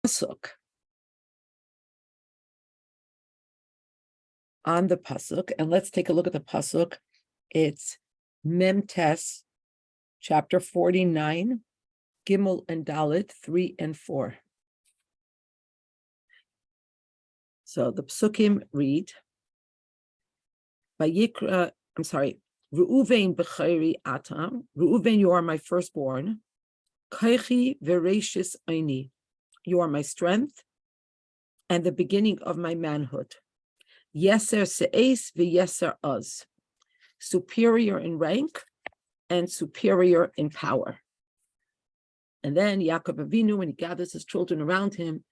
pasuk. On the pasuk, and let's take a look at the pasuk. It's Memtes, chapter 49, Gimel and Dalet, 3 and 4. So the psukim read, Reuven b'chayri atam, Reuven, you are my firstborn, Kaichi v'reishis aini, you are my strength and the beginning of my manhood. Yeser se'es v'yeser uz, superior in rank and superior in power. And then Yaakov Avinu, when he gathers his children around him,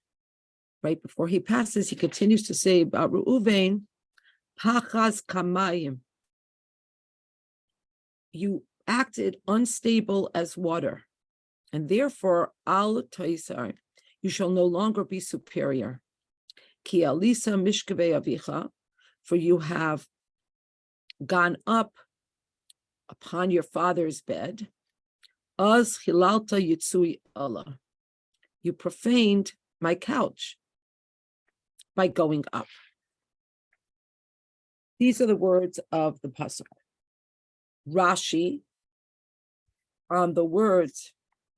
right before he passes, he continues to say about Reuven, Pachas kamayim, you acted unstable as water, and therefore al taisar, you shall no longer be superior. Ki alisa mishkavei avicha, for you have gone up upon your father's bed. Az hilalta yitzui Allah, you profaned my couch by going up. These are the words of the pasuk. Rashi, on the words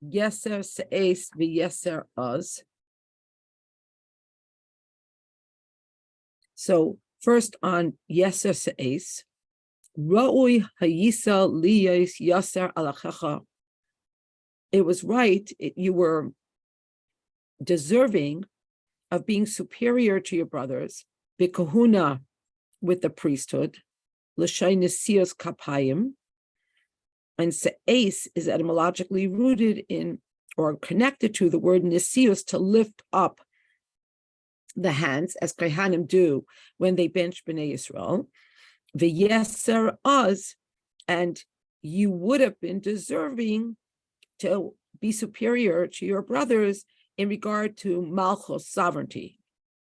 yeser se'es v'yeser uz. So first on yeser se'es, ra'ui hayisa liyos yaser alachecha. It was right, you were deserving of being superior to your brothers, b'kahuna, with the priesthood, l'shay nesios kapayim, and se'es is etymologically rooted in or connected to the word nesios, to lift up the hands, as Kohanim do when they bench Bnei Yisrael. V'yeser uz, and you would have been deserving to be superior to your brothers in regard to malchus, sovereignty.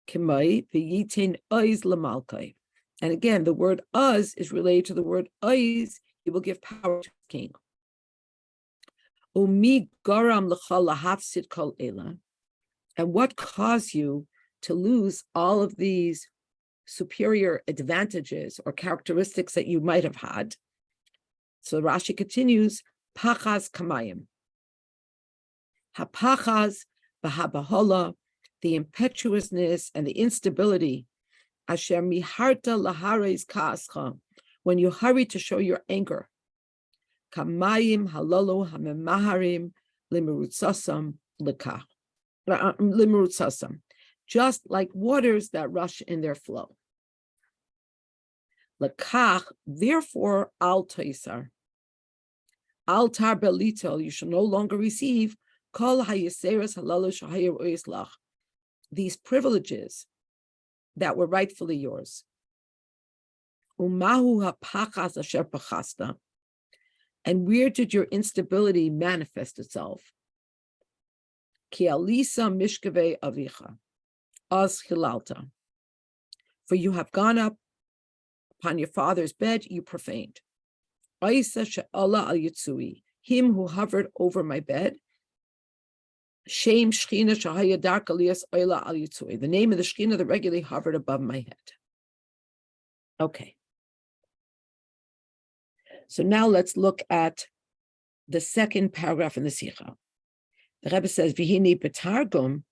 Kimai v'yitin uz l'malkai. And again, the word uz is related to the word uz, he will give power to the king. Umi garam l'cha lahafsid kol ela. And what caused you to lose all of these superior advantages or characteristics that you might have had? So Rashi continues, pachas kamayim. Hapachas v'habahola, the impetuousness and the instability, asher miharta lahares kaascha, when you hurry to show your anger. Kamayim halalo hamemaharim limerutsasam lekach. Limerutsasam, just like waters that rush in their flow. Lekach, therefore, al taisar. Al tar belitel, you shall no longer receive kol hayeseres halalo shahayir oislach, these privileges that were rightfully yours. Umahu hapachas asher pachasta, and where did your instability manifest itself? Ki alisa mishkavei avicha, az hilalta, for you have gone up upon your father's bed, you profaned. Aisa she'ala al yitzui, him who hovered over my bed. Shem Shechina Shahaya Dark Alias Oila Al Yitzui, the name of the Shechina that regularly hovered above my head. Okay. So now let's look at the second paragraph in the Sikha. The Rebbe says, Vihini B'Targum,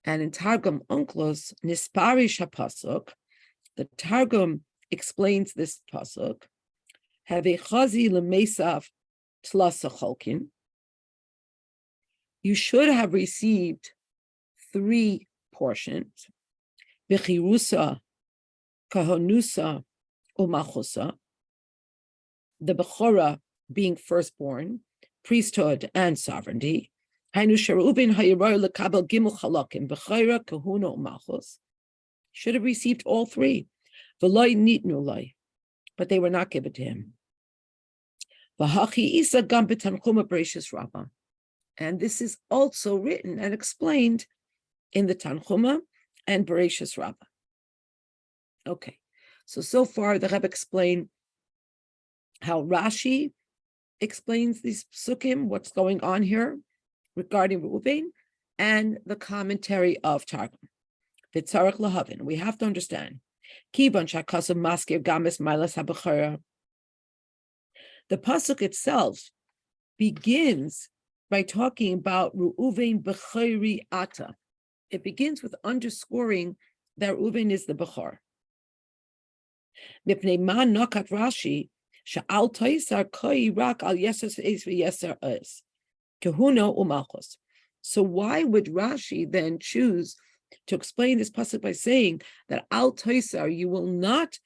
and in Targum Unklos, Nispari Shapasuk, the Targum explains this pasuk, Have a Chazi L'Mesav Tlasa Cholkin, you should have received 3 portions, Bechirusa, Kahonusa, Umachusa, the Bechora being firstborn, priesthood and sovereignty. Hainu Sharubin Hayirah Lekabel Gimel Chalakim, Bechora, Kahuna, Umachus. Should have received all 3. V'loi nitnu loi, but they were not given to him. V'hachi Isa Gam B'Tanchuma Bereishis Rabbah. And this is also written and explained in the Tanchuma and Bereishis Rabbah. Okay, so far the Rebbe explained how Rashi explains these psukim, what's going on here regarding Reuven, and the commentary of Targum. V'tzarech lahavin. We have to understand. Kibon shakasav maskir gamis milas habechara. The pasuk itself begins by talking about Reuven bechori ata. It begins with underscoring that Reuven is the bechor. Mipnei ma nokat Rashi she'al toisar koi rak al yeser es v'yeser es kahuna umalchus. So why would Rashi then choose to explain this pasuk by saying that al toisar, you will not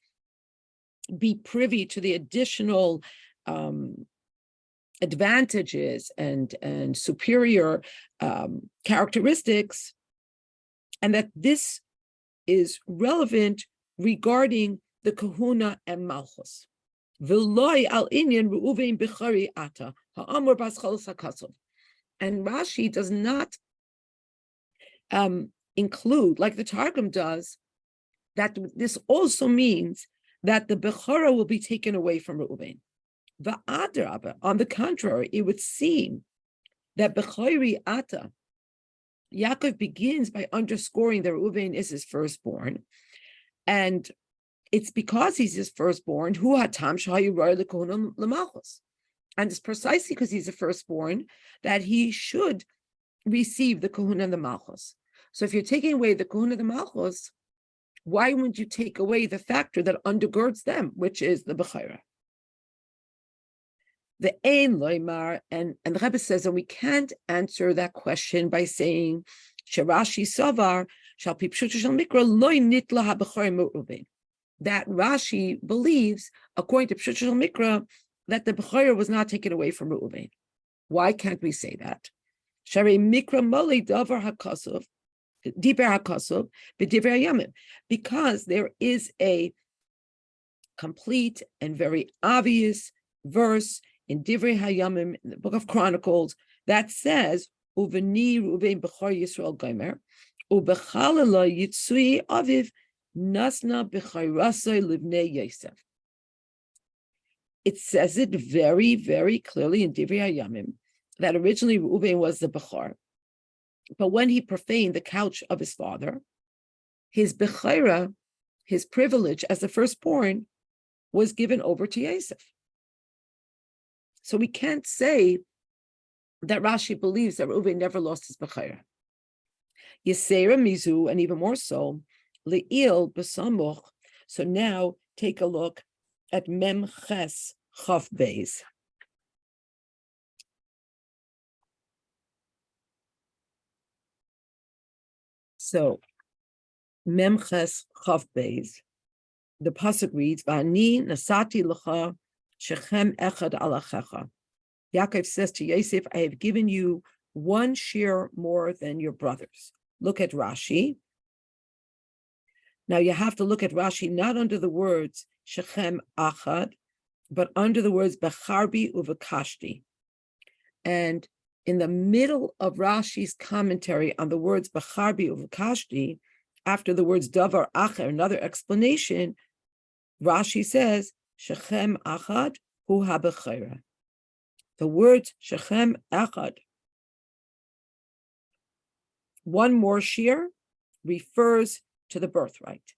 be privy to the additional advantages and superior characteristics, and that this is relevant regarding the kahuna and malchus. V'loi al inyan Reuven bechari ata ha'amur bas cholos hakasov. And Rashi does not include, like the Targum does, that this also means that the bechara will be taken away from Reuven. Va'adrabah, on the contrary, it would seem that bechari ata, Yaakov begins by underscoring that Reuven is his firstborn, and it's because he's his firstborn, hu hatam shahayu roy lekahuna l'malchus, and it's precisely because he's the firstborn that he should receive the kahuna and the malchus. So if you're taking away the kahuna and the malchus, why wouldn't you take away the factor that undergirds them, which is the bechira? The ein loymar, and the Rebbe says, and we can't answer that question by saying sherashi savar shal pipshuta shal mikra loy nitla habechor me'uven. That Rashi believes, according to Pshuta shel Mikra, that the bechira was not taken away from Reuven. Why can't we say that? Sharei Mikra moli davar hakasov, diber hakasov, b'divrei hayamim, because there is a complete and very obvious verse in Divrei Hayamim, in the Book of Chronicles, that says, "Uveni Reuven bechor Yisrael gomer, ubechalala yitzui aviv." Nasna b'chayrasai livnei Yosef. It says it very, very clearly in Divrei Hayamim that originally Reuven was the bechor, but when he profaned the couch of his father, his bechira, his privilege as the firstborn, was given over to Yosef. So we can't say that Rashi believes that Reuven never lost his bechira. Yisera mizu, and even more so, Le'il b'samuch. So now take a look at Mem Ches Chaf Beis. So Mem Ches Chaf Beis. The pasuk reads, "V'ani nasati l'cha shechem echad alachecha." Yaakov says to Yosef, "I have given you one shear more than your brothers." Look at Rashi. Now you have to look at Rashi not under the words Shechem Achad, but under the words Becharbi Uvakashti. And in the middle of Rashi's commentary on the words Becharbi Uvakashti, after the words Davar Acher, another explanation, Rashi says Shechem Achad Hu HaBechira. The words Shechem Achad, one more shear, refers to the birthright.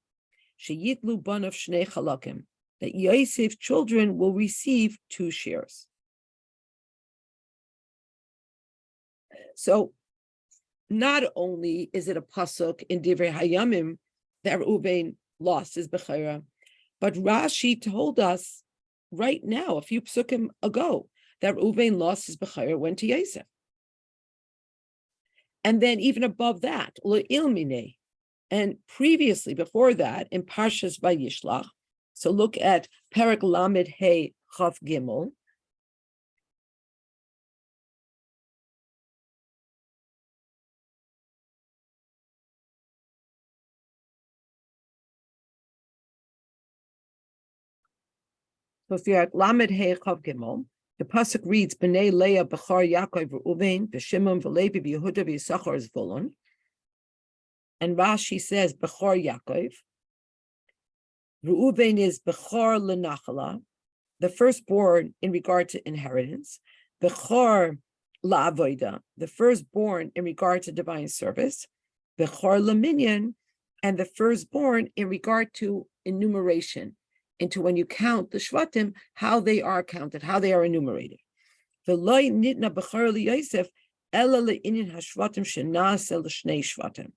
Sheyitlu ban of shnei chalakim, that Yosef's children will receive two shares. So not only is it a pasuk in Divrei Hayamim that Reuven lost his bechira, but Rashi told us right now, a few psukim ago, that Reuven lost his bechira, went to Yosef. And then even above that, le'il minei. And previously, before that, in Parshas Vayishlach, so look at Perek Lamed Hey Chaf Gimel. So if you're at Lamed Hey Chaf Gimel, the pasuk reads, "Bnei Leah Bechar Yaakov Reuven B'Shimon V'Levi B'Yehuda B'Yisachar Zvulun." And Rashi says, Bechor Yaakov. Reuven is Bechor Lenachala, the firstborn in regard to inheritance. Bechor la'avoda, the firstborn in regard to divine service, bechor laminyan, and the firstborn in regard to enumeration, into when you count the shvatim, how they are counted, how they are enumerated. V'loy nitna bechor liYosef ela le'inyan hashvatim shena'aseh l'shnei shvatim.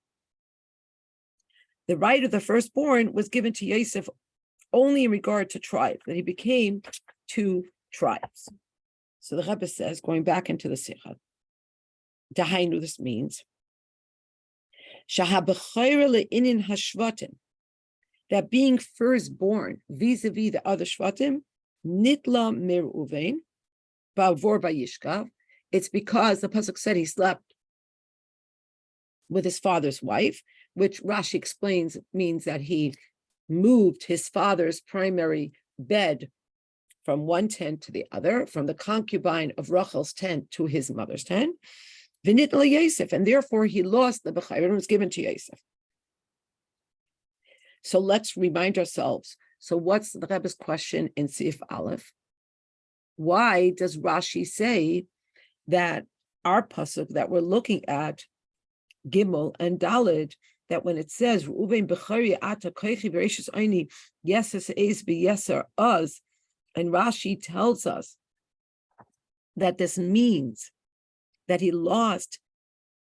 The right of the firstborn was given to Yosef only in regard to tribes, that he became 2 tribes. So the Rebbe says, going back into the Sikha, Dahainu, this means that being firstborn vis-a-vis the other shvatim, nitla mir Uvein, ba'avor ba'yishkav. It's because the pasuk said he slept with his father's wife, which Rashi explains means that he moved his father's primary bed from one tent to the other, from the concubine of Rachel's tent to his mother's tent. V'nitla Yosef, and therefore he lost the bechayra and was given to Yosef. So let's remind ourselves. So what's the Rebbe's question in Sif Aleph? Why does Rashi say that our pasuk that we're looking at, Gimel and Daled, that when it says Reuven bechari ata koichi v'reishis oini yeses eis b'yeser uz, and Rashi tells us that this means that he lost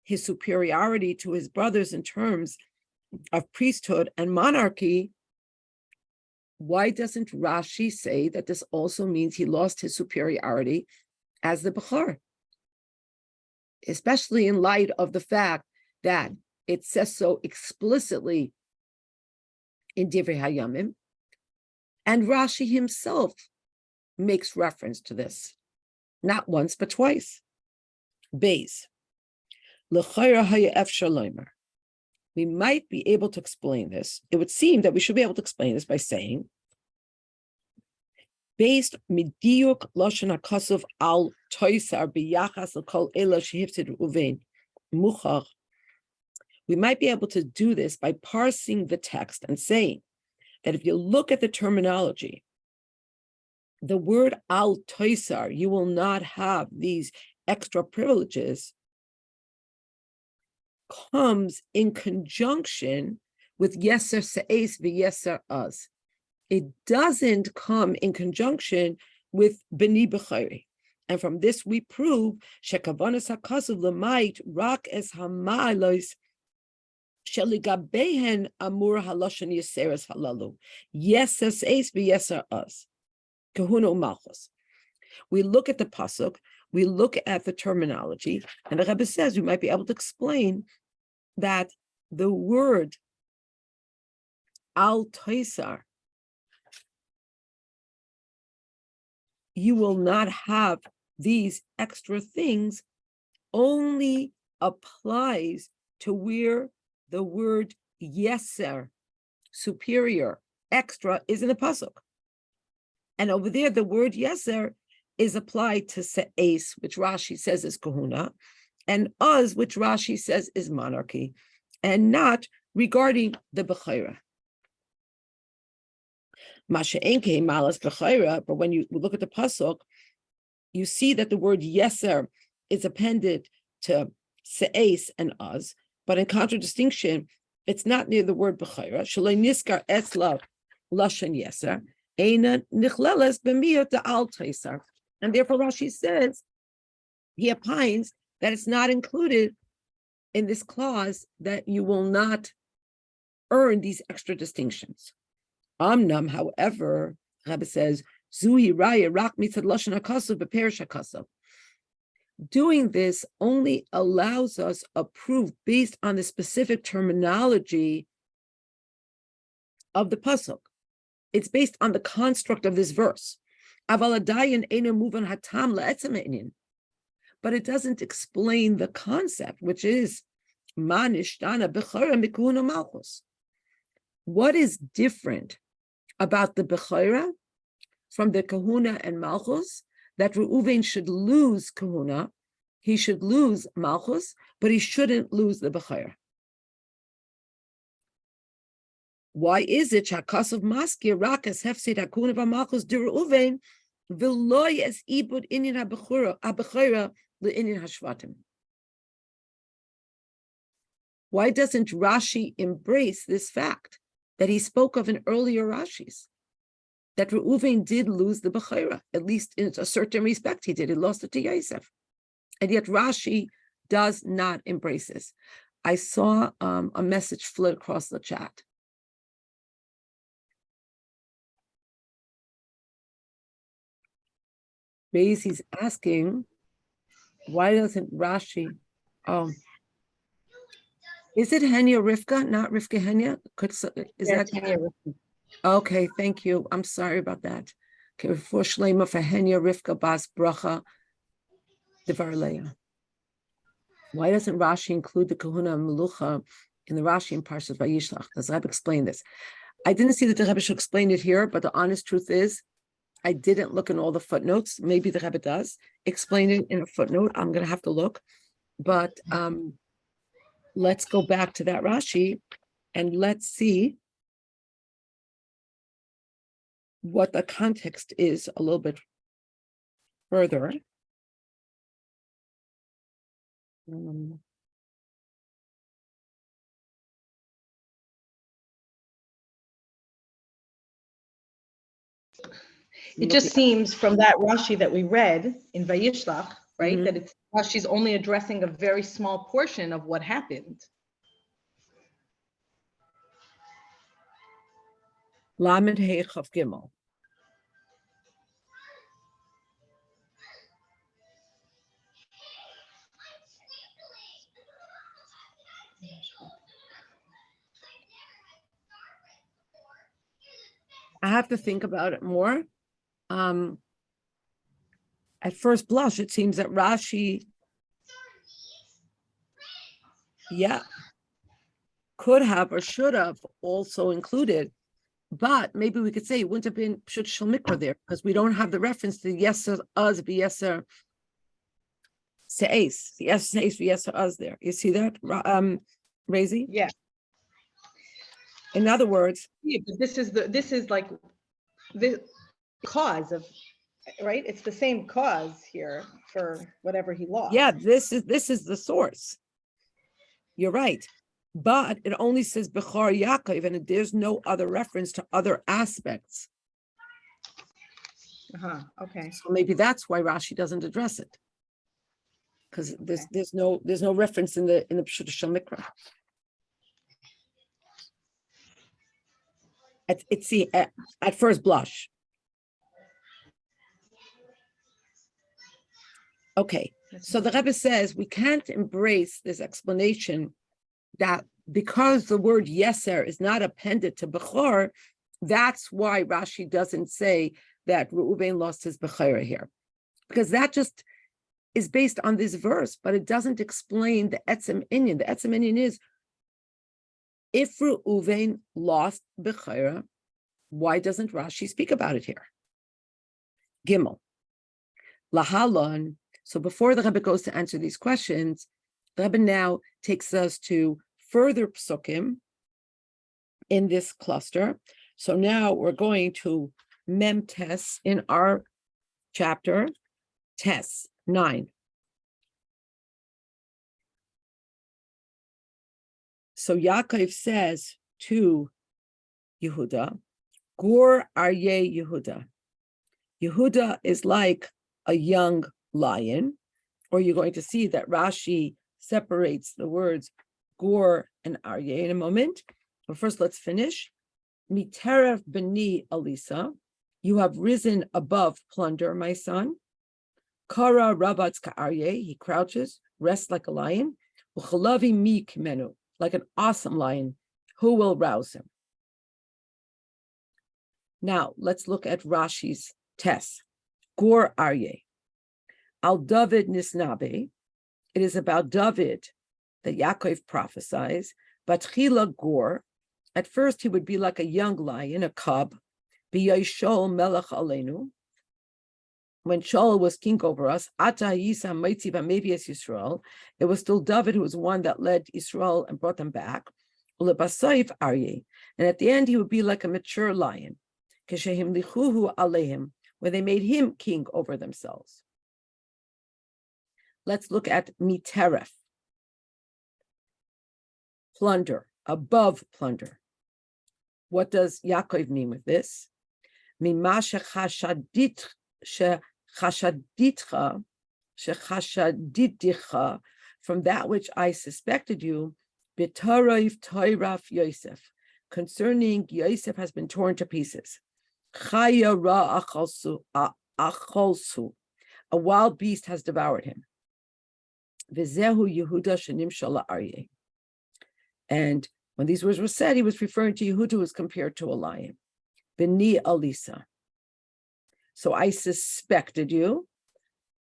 his superiority to his brothers in terms of priesthood and monarchy, why doesn't Rashi say that this also means he lost his superiority as the Bechor? Especially in light of the fact that it says so explicitly in Divrei Hayamim, and Rashi himself makes reference to this, not once but twice. Beis, l'chayra haya efshar loimer. We might be able to explain this. It would seem that we should be able to explain this by saying, based midiyuk lashon hakasuv al toisar biyachas l'kol ela shehifted Reuven muchach. We might be able to do this by parsing the text and saying that if you look at the terminology, the word al toisar, you will not have these extra privileges, comes in conjunction with yeser se'es v'yeser az. It doesn't come in conjunction with b'ni b'chayri. And from this we prove shekavanas hakasuv l'mayit rak es hama'alos sheligabehen amur haloshen yeseres halalu yeser se'es v'yeser az kahuna u'malchus. We look at the pasuk, we look at the terminology, and the Rebbe says we might be able to explain that the word al toisar, you will not have these extra things, only applies to where the word yeser, superior, extra, is in the pasuk. And over there, the word yeser is applied to se'es, which Rashi says is kahuna, and uz, which Rashi says is monarchy, and not regarding the bechayra. Masha'enke malas bechayra, but when you look at the pasuk, you see that the word yeser is appended to se'es and uz, but in contradistinction, it's not near the word bechayra. Shalei niskar etzla lashon yeser, eina nichleles b'miyot al toisar. And therefore Rashi says, he opines that it's not included in this clause, that you will not earn these extra distinctions. Amnam, however, Rabbi says, Zuhi raya rak mitzad lashon hakasav b'perish hakasav. Doing this only allows us a proof based on the specific terminology of the pasuk. It's based on the construct of this verse. But it doesn't explain the concept, which is manishtana bechora mikuna malchus. What is different about the bechora from the kahuna and malchus? That Reuven should lose kahuna, he should lose malchus, but he shouldn't lose the bechora. Why is it shakasav maskir rakas hefsid hakuna v'malchus de Reuven v'loy es ibud inyan habechora le'inyan hashvatim. Why doesn't Rashi embrace this fact that he spoke of in earlier Rashis? That Reuven did lose the Bechira, at least in a certain respect he did. He lost it to Yosef. And yet Rashi does not embrace this. I saw a message flit across the chat. He's asking, why doesn't Rashi, is it Henya Rivka, not Rivka Henya? Is that Henya Rivka? Okay, thank you. I'm sorry about that. Okay, for Shlema for Henya Rivka Bas Bracha Devar Leah. Why doesn't Rashi include the Kahuna and Melucha in the Rashi in Parshas Vayishlach? Does Rebbe explain this? I didn't see that the Rebbe should explain it here, but the honest truth is, I didn't look in all the footnotes. Maybe the Rebbe does explain it in a footnote. I'm going to have to look. But let's go back to that Rashi and let's see what the context is a little bit further. It just seems from that Rashi that we read in Vayishlach, right, that it's Rashi's only addressing a very small portion of what happened. Lamed Hei Chav Gimel. I have to think about it more. At first blush, it seems that Rashi, could have or should have also included, but maybe we could say it wouldn't have been Pshut Shel Mikra there because we don't have the reference to Yeser Az B'Yeser Se'es, the Yeser Se'es B'Yeser Az there. You see that, Razi? Yeah. In other words, but this is like the cause of, right? It's the same cause here for whatever he lost. Yeah, this is the source. You're right. But it only says Bechor Yaakov, and there's no other reference to other aspects. Okay. So maybe that's why Rashi doesn't address it. Because there's no reference in the Pshut Shel Mikra. At first blush. Okay, so the Rebbe says we can't embrace this explanation that because the word Yeser is not appended to Bechor, that's why Rashi doesn't say that Reuven lost his Bechira here. Because that just is based on this verse, but it doesn't explain the Etzem Inyan. The Etzem Inyan is, if Reuven lost Bechira, why doesn't Rashi speak about it here? Gimel. Lahalon. So before the Rebbe goes to answer these questions, the Rebbe now takes us to further psukim in this cluster. So now we're going to Mem Tes in our chapter, Tes 9. So Yaakov says to Yehuda, Gur Aryeh Yehuda. Yehuda is like a young lion, or you're going to see that Rashi separates the words Gur and Aryeh in a moment. But first, let's finish. Miterev b'ni Alisa, you have risen above plunder, my son. Kara rabatz ka'aryeh, he crouches, rests like a lion. Uchalavi mi kimenu, like an awesome lion. Who will rouse him? Now, let's look at Rashi's test. Gur Aryeh. Al David Nisnabe. It is about David that Yaakov prophesies. Batchila Gur. At first, he would be like a young lion, a cub. B'yashol melech aleinu. When Shaul was king over us, Ata Yisa Maitzi B'Mevias Yisrael. It was still David who was one that led Israel and brought them back. Ulebasayif Aryeh. And at the end, he would be like a mature lion. Keshehim lichuhu aleihim, where they made him king over themselves. let's look at miteref, plunder, above plunder. What does Yaakov mean with this? Mima shechashaditcha, shechashaditcha, from that which I suspected you, b'tarav toiraf Yosef, concerning Yosef has been torn to pieces. Chaya ra acholsu, a wild beast has devoured him. V'zehu Yehuda shenimshal la'aryeh. And when these words were said, he was referring to Yehuda, who was compared to a lion. B'ni Alisa. So I suspected you,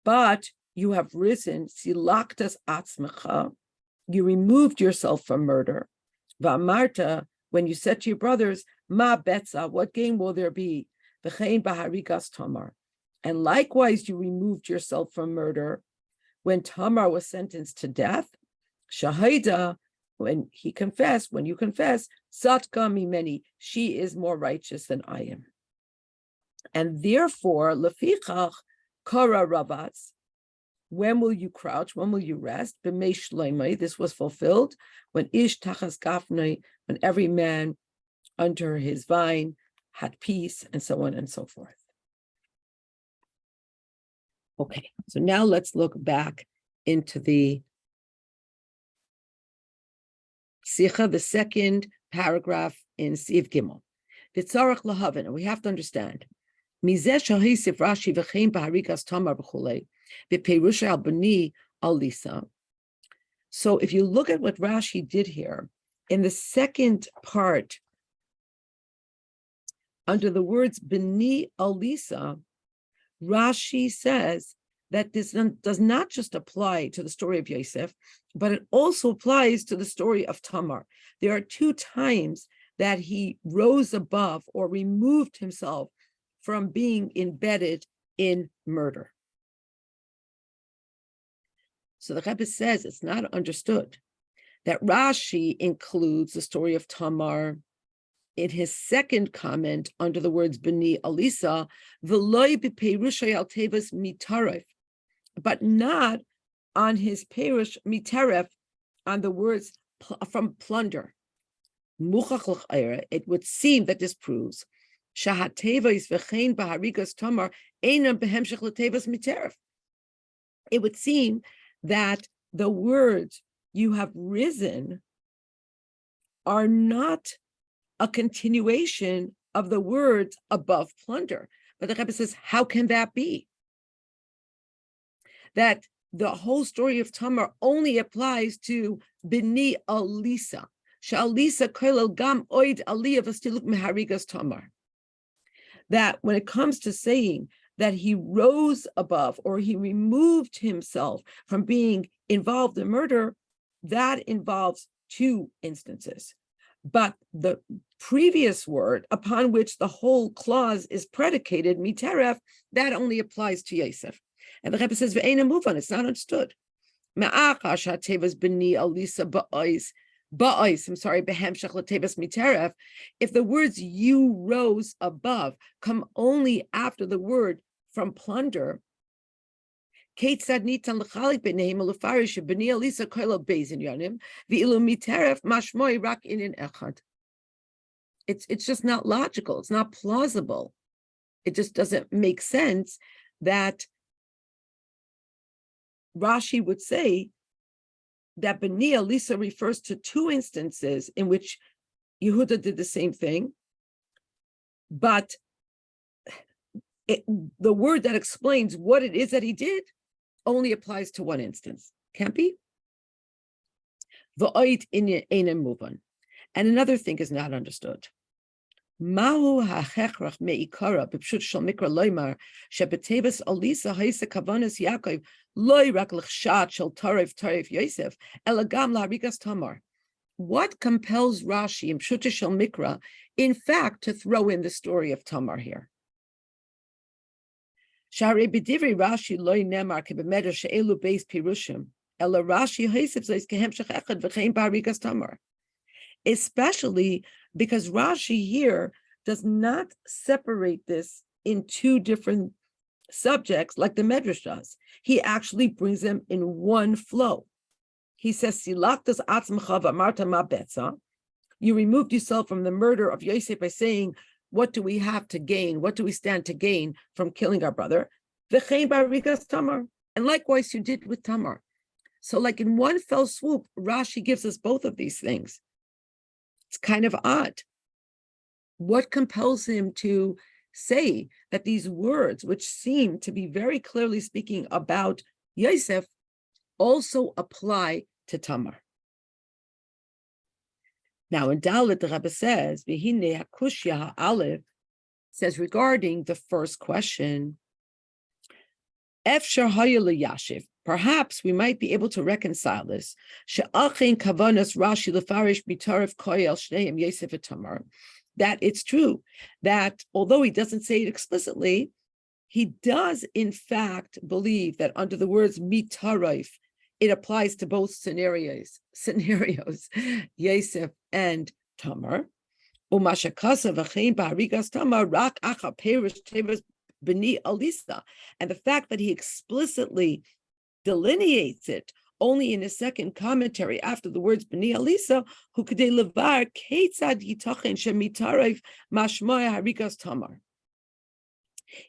but you have risen. Silaktas atzmecha. You removed yourself from murder. Va'amarta, when you said to your brothers, Ma betza, what gain will there be? V'chein baharigas Tamar. And likewise, you removed yourself from murder when Tamar was sentenced to death. Shahida, when you confess, Satka mimeni, she is more righteous than I am. And therefore, lefichach kara ravatz, when will you crouch? When will you rest? B'mei shloimei, this was fulfilled when ish tachas gafnei, when every man under his vine had peace, and so on and so forth. Okay, so now let's look back into the Sicha, the second paragraph in Siv Gimel. V'tzarach lahaven, and we have to understand. Mizeh shahisif Rashi v'chein b'harigas Tamar b'chulei v'peirusha al b'ni al Lisa. So if you look at what Rashi did here, in the second part, under the words b'ni al Lisa, Rashi says that this does not just apply to the story of Yosef, but it also applies to the story of Tamar. There are two times that he rose above or removed himself from being embedded in murder. So the Rebbe says it's not understood that Rashi includes the story of Tamar in his second comment under the words B'ni Alisa, v'loy b'peirushay al tevas mitaref, but not on his perush mitaref, on the words from plunder. It would seem that this proves shahatevas v'chein b'harigas Tamar einam behemshech l'tevas mitaref. It would seem that the words "you have risen" are not a continuation of the words above plunder. But the Rebbe says, how can that be? That the whole story of Tamar only applies to B'ni Alisa. Sha'alisa koilel gam oid aliyah v'stiluk meharigas Tamar. That when it comes to saying that he rose above or he removed himself from being involved in murder, that involves two instances. But the previous word upon which the whole clause is predicated, miteref, that only applies to Yosef. And the Rebbe says, "Ve'ena move on." It's not understood. If the words "you rose above" come only after the word from plunder, it's just not logical. It's not plausible. It just doesn't make sense that Rashi would say that B'ni Alisa refers to two instances in which Yehuda did the same thing, but the word that explains what it is that he did only applies to one instance. Can't be. And another thing is not understood. Mahu ha'chechrach me'ikara b'pshut shel mikra loymar shebetevas alisa ha'isa kavanas Yaakov loy rak l'chshat shel tarif Yosef elagam la'arigas Tamar. What compels Rashi in pshuta shel mikra, in fact, to throw in the story of Tamar here? Shari b'divrei Rashi loy nemar kebemeder she'elu beis pirushim ela Rashi ha'isif zeis kehemshech echad v'chein ba'arigas Tamar. Especially because Rashi here does not separate this in two different subjects like the Medrash does. He actually brings them in one flow. He says, Silaktas atzmacha v'amarta ma betza. You removed yourself from the murder of Yosef by saying, what do we have to gain? What do we stand to gain from killing our brother? V'chein barigas Tamar. And likewise you did with Tamar. So like in one fell swoop, Rashi gives us both of these things. It's kind of odd. What compels him to say that these words, which seem to be very clearly speaking about Yosef, also apply to Tamar? Now in Dalet, the Rebbe says, V'hine hakushya ha'alev, says regarding the first question, Efshar haya liyashiv, perhaps we might be able to reconcile this. She'achin kavanas Rashi lefarish bitarif koyel shneim Yosef et Tamar. That it's true that although he doesn't say it explicitly, he does in fact believe that under the words mitarif, it applies to both scenarios, Yosef and Tamar. Umashakasa v'chein ba'arigas Tamar rak acha perish tevas b'ni alisa, and the fact that he explicitly delineates it only in a second commentary after the words b'ni alisa, hu kedei levar keitzad yitachen shemitarif mashmoya harigas Tamar.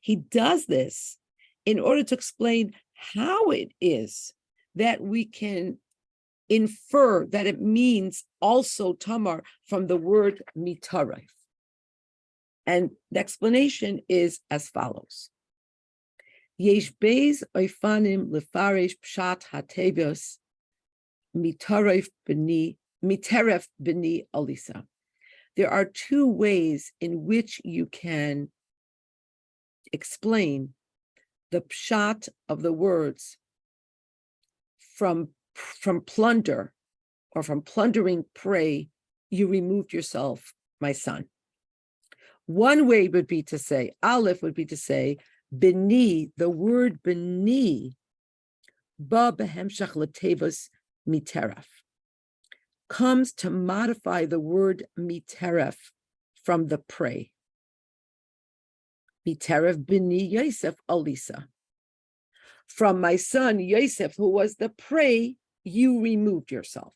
He does this in order to explain how it is that we can infer that it means also Tamar from the word mitarif. And the explanation is as follows. Yesh beis oifanim lefarish pshat hatevos mitarif b'ni alisa. There are two ways in which you can explain the pshat of the words from plunder or from plundering prey, you removed yourself, my son. One way would be to say, Aleph would be to say, Beni, the word Beni, ba behemshach latevos miteref, comes to modify the word miteref from the prey. Miteref Beni Yosef Alisa. From my son Yosef, who was the prey, you removed yourself.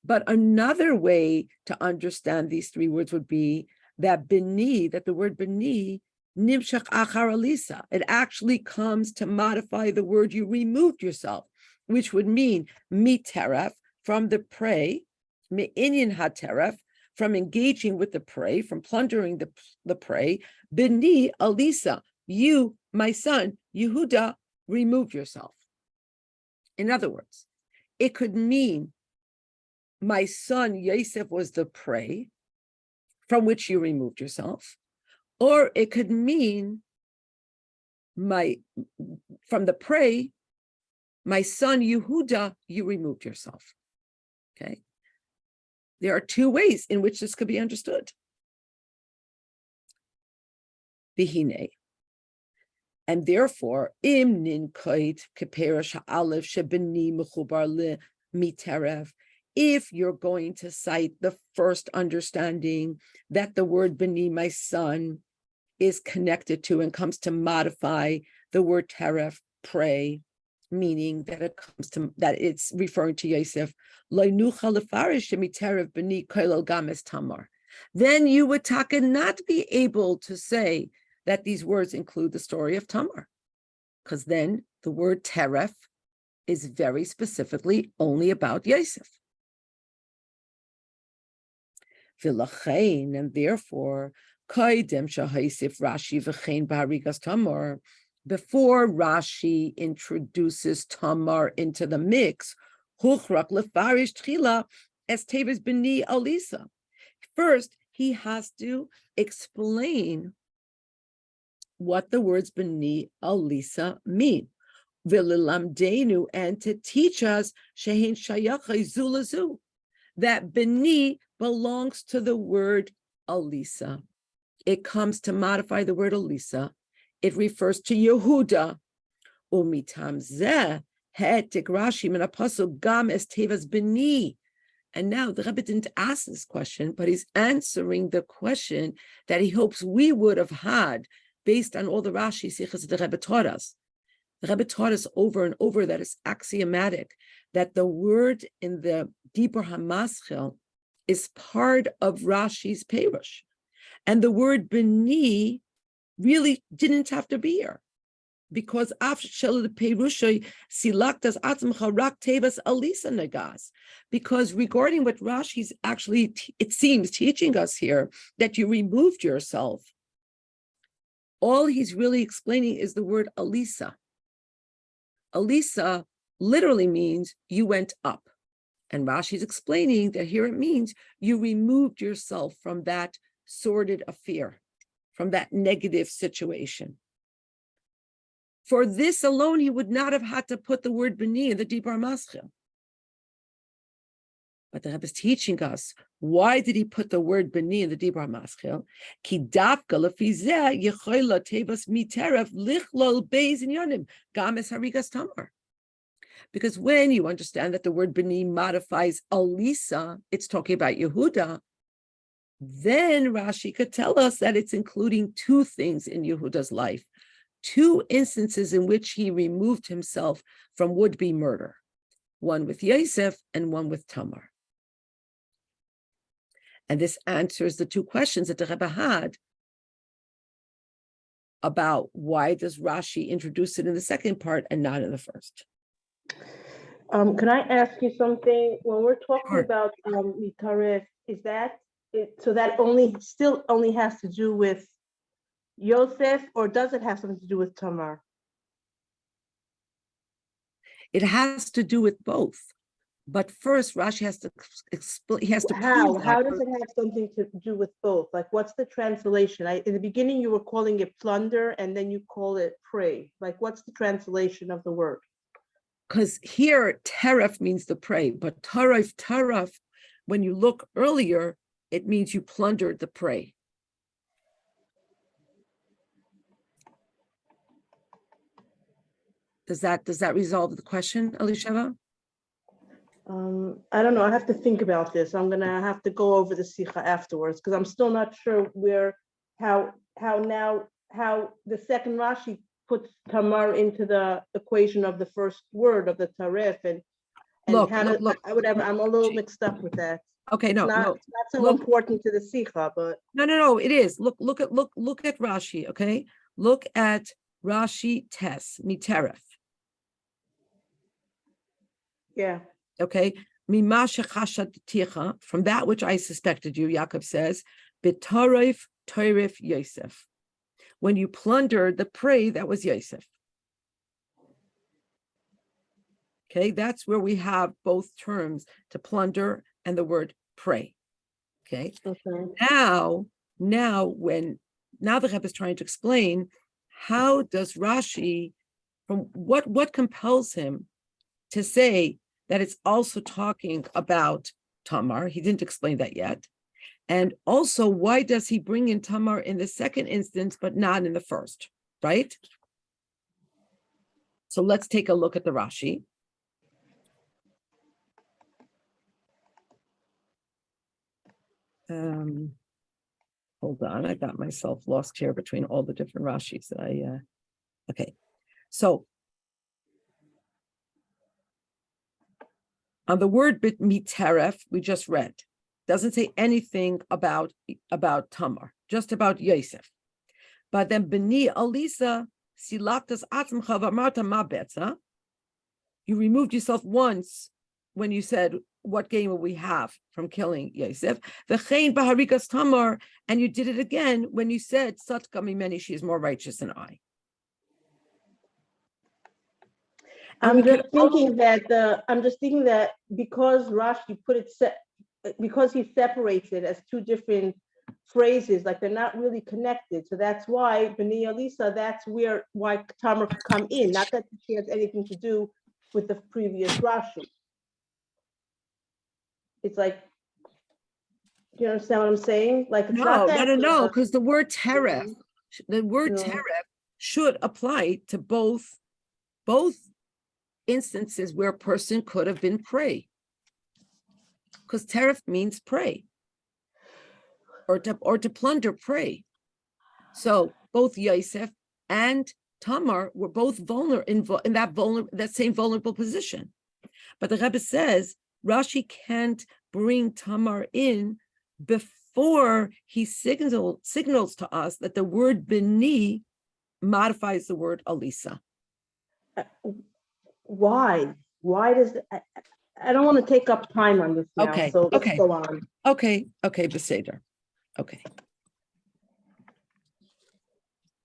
But another way to understand these three words would be that Beni, that the word Beni, nimshach achar alisa, it actually comes to modify the word you removed yourself, which would mean miteref, from the prey, me'inyan hateref, from engaging with the prey, from plundering the prey, Beni alisa, you, my son, Yehuda, remove yourself. In other words, it could mean my son Yosef was the prey from which you removed yourself, or it could mean from the prey, my son Yehuda, you removed yourself. Okay. There are two ways in which this could be understood. Bihine. And therefore, im ninkoit keperash ha'alef shebeni mechubar le miteref, if you're going to cite the first understanding that the word beni, my son, is connected to and comes to modify the word teref, prey, meaning that it comes to that it's referring to Yosef, then you would taka not be able to say that these words include the story of Tamar, because then the word teref is very specifically only about Yosef. And therefore, before Rashi introduces Tamar into the mix, first, he has to explain what the words B'ni Alisa mean. And to teach us that B'ni belongs to the word Alisa. It comes to modify the word Alisa. It refers to Yehuda. Umitam zeh hetik Rashi min apostle gam es tevas B'ni. And now the Rebbe didn't ask this question, but he's answering the question that he hopes we would have had based on all the Rashi sichas the Rebbe taught us. The Rebbe taught us over and over that it's axiomatic that the word in the Dibur HaMaschil is part of Rashi's Perush. And the word b'ni really didn't have to be here, because because regarding what Rashi's actually, it seems, teaching us here, that you removed yourself, all he's really explaining is the word alisa. Alisa literally means you went up. And Rashi's explaining that here it means you removed yourself from that sordid affair, from that negative situation. For this alone, he would not have had to put the word b'ni in the Dibur Maschil. But the Rebbe is teaching us, why did he put the word b'ni in the Dibur Maschil? Ki dafka lefi zeh yechola tebas miterev lichlol beis inyanim games harigas tamar. Because when you understand that the word b'ni modifies alisa, it's talking about Yehuda, then Rashi could tell us that it's including two things in Yehuda's life, two instances in which he removed himself from would-be murder, one with Yosef and one with Tamar. And this answers the two questions that the Rebbe had about why does Rashi introduce it in the second part and not in the first. Can I ask you something? When we're talking Sure. about mitaref, is that it? So that only has to do with Yosef, or does it have something to do with Tamar? It has to do with both. But first, Rashi has to explain. He has to How? prove How that. does it have something to do with both? Like, what's the translation? In the beginning, you were calling it plunder, and then you call it prey. Like, what's the translation of the word? Because here, teref means the prey, but taraf, when you look earlier, it means you plundered the prey. Does that resolve the question, Elisheva? I don't know. I have to think about this. I'm gonna have to go over the sikha afterwards because I'm still not sure how the second Rashi puts Tamar into the equation of the first word of the tarif and Look, whatever. I'm a little mixed up with that. Okay, It's not so important to the sikha, but no, it is. Look at Rashi. Okay, look at Rashi tes miteref. Yeah. Okay, from that which I suspected you, Yaakov says, b'tarif toirif Yosef. When you plundered the prey, that was Yosef. Okay, that's where we have both terms, to plunder and the word prey. Okay. Now the Rebbe is trying to explain, how does Rashi, from what compels him to say that it's also talking about Tamar? He didn't explain that yet. And also, why does he bring in Tamar in the second instance, but not in the first, right? So let's take a look at the Rashi. Hold on, I got myself lost here between all the different Rashis that okay. So on the word bit miteref, we just read, doesn't say anything about Tamar, just about Yosef. But then b'ni alisa silaktas atzmcha v'amarta ma betza. You removed yourself once when you said, what gain will we have from killing Yosef? V'chein b'harikas Tamar, and you did it again when you said, Satka mimeni, she is more righteous than I. I'm just thinking that because Rashi because he separates it as two different phrases, like they're not really connected. So that's why B'nai Elisa, that's why Tamar could come in. Not that she has anything to do with the previous Rashi. It's like, do you understand what I'm saying? Like, it's not that. No, because the word teref, should apply to both instances where a person could have been prey. Because teref means prey, or to plunder prey. So both Yosef and Tamar were both vulnerable in that same vulnerable position. But the Rebbe says Rashi can't bring Tamar in before he signals to us that the word beni modifies the word Alisa. Why? Why does I don't want to take up time on this now. Okay, So let's okay. go on. Okay, Beseder. Okay.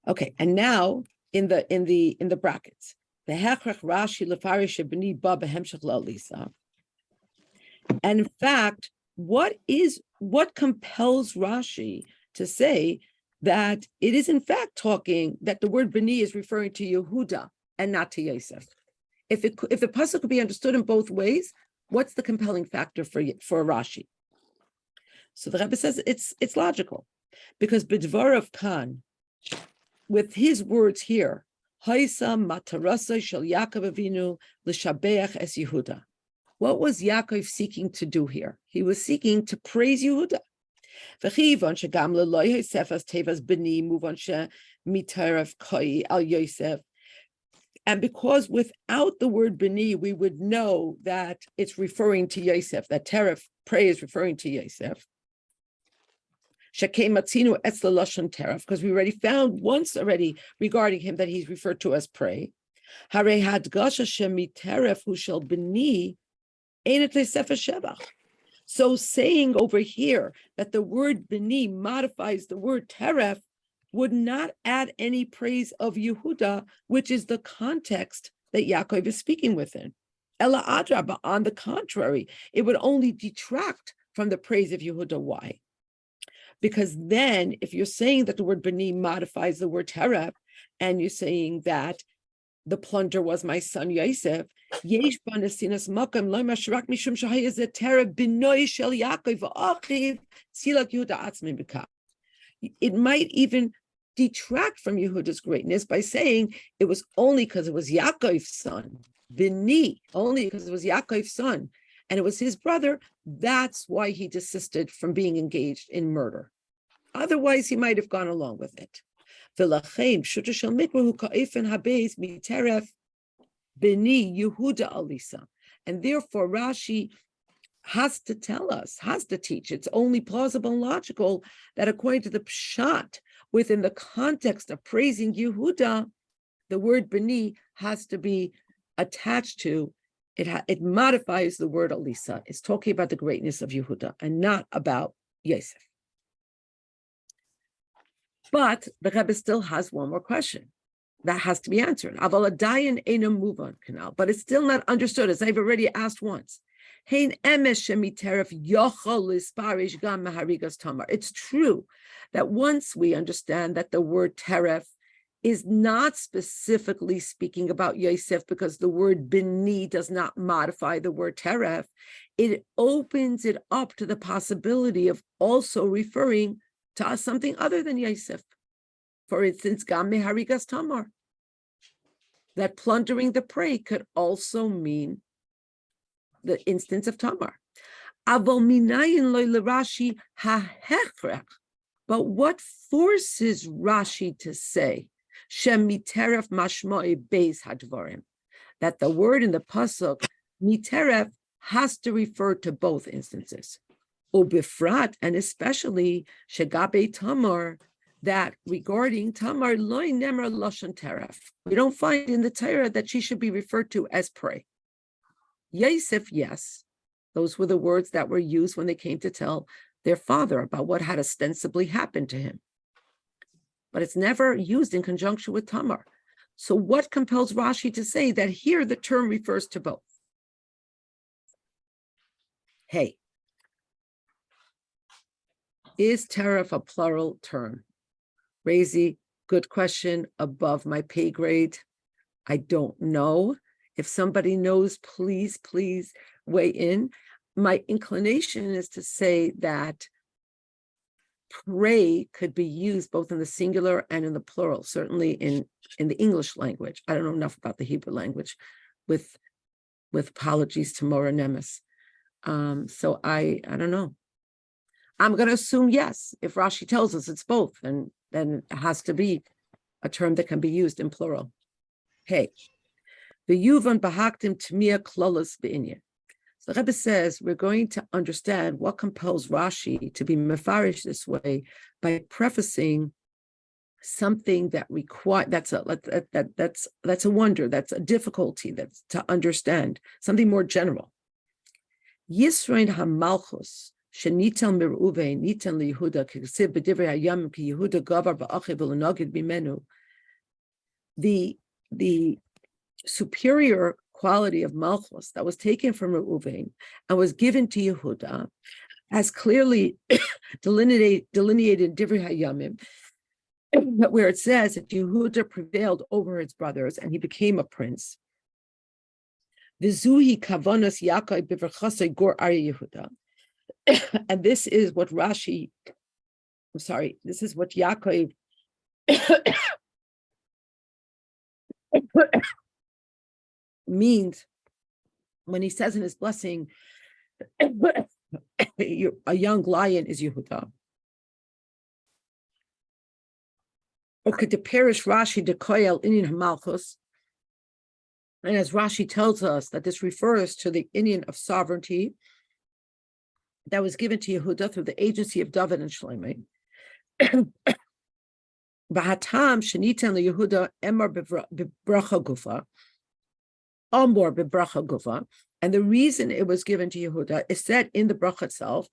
Okay, and now in the brackets, the hechrech Rashi lefarish b'ni ba behemshech la'alisa. And in fact, what compels Rashi to say that it is in fact talking that the word b'ni is referring to Yehuda and not to Yosef? If the pasuk could be understood in both ways, what's the compelling factor for Rashi? So the Rebbe says it's logical, because b'dvarav kan, with his words here, Haisa matarasa shel Yaakov Avinu l'shabeach es Yehuda. What was Yaakov seeking to do here? He was seeking to praise Yehuda. V'chivon shegam leloy Yosef as tevas b'ni muvon she mitarev koi al Yosef. And because without the word b'ni, we would know that it's referring to Yosef, that teref, pray, is referring to Yosef. Because we already found once already regarding him that he's referred to as pray. So saying over here that the word b'ni modifies the word teref would not add any praise of Yehuda, which is the context that Yaakov is speaking within. Ela adraba, on the contrary, it would only detract from the praise of Yehuda. Why? Because then, if you're saying that the word b'ni modifies the word teref, and you're saying that the plunder was my son Yosef, it might even detract from Yehuda's greatness by saying it was only because it was Yaakov's son, b'ni, only because it was Yaakov's son, and it was his brother. That's why he desisted from being engaged in murder. Otherwise, he might have gone along with it. And therefore, Rashi has to tell us, has to teach, it's only plausible and logical that according to the pshat, within the context of praising Yehuda, the word b'ni has to be attached to, it modifies the word Alisa. It's talking about the greatness of Yehuda and not about Yosef. But the Rebbe still has one more question that has to be answered. But it's still not understood, as I've already asked once. It's true that once we understand that the word teref is not specifically speaking about Yosef, because the word b'ni does not modify the word teref, it opens it up to the possibility of also referring to something other than Yosef. For instance, gam meharigas tamar, that plundering the prey could also mean the instance of Tamar. But what forces Rashi to say shemiteref mashmoi beis hadvarim, that the word in the pasuk miteref has to refer to both instances, ubifrat, and especially shegabe Tamar, that regarding Tamar loy nemer lashon teref, we don't find in the Torah that she should be referred to as prey. Yosef, yes, those were the words that were used when they came to tell their father about what had ostensibly happened to him. But it's never used in conjunction with Tamar. So what compels Rashi to say that here the term refers to both? Hey, is teref a plural term? Razy, good question, above my pay grade. I don't know. If somebody knows, please weigh in. My inclination is to say that pray could be used both in the singular and in the plural, certainly in the English language. I don't know enough about the Hebrew language, with apologies to Mora Nemes. So I don't know. I'm going to assume yes. If Rashi tells us it's both, and then it has to be a term that can be used in plural. Hey, the Yuvan Bahaktim Tmia Klolos B'Inyan. So the Rebbe says we're going to understand what compels Rashi to be mefarish this way by prefacing something that that's a wonder, that's a difficulty, that's to understand, something more general. Yisrain HaMalchus shenitel mir'uvein nitel liYehuda k'ksiv b'divrei hayamim ki Yehuda gavar ba'achiv v'lenogid b'menu. The superior quality of Malchus that was taken from Reuven and was given to Yehuda, as clearly delineated in Divrei Hayamim, where it says that Yehuda prevailed over his brothers and he became a prince. V'zuhi kavanos Yaakov b'verchasei gor Ari Yehuda. And this is what Rashi, this is what Yaakov means when he says in his blessing, a young lion is Yehuda. Okay, to perish Rashi de koyel inyan hamalchus, and as Rashi tells us that this refers to the inyan of sovereignty that was given to Yehuda through the agency of David and Slonim. B'hatam shenitan leYehuda emor b'bracha gufa. And the reason it was given to Yehuda is said in the bracha itself,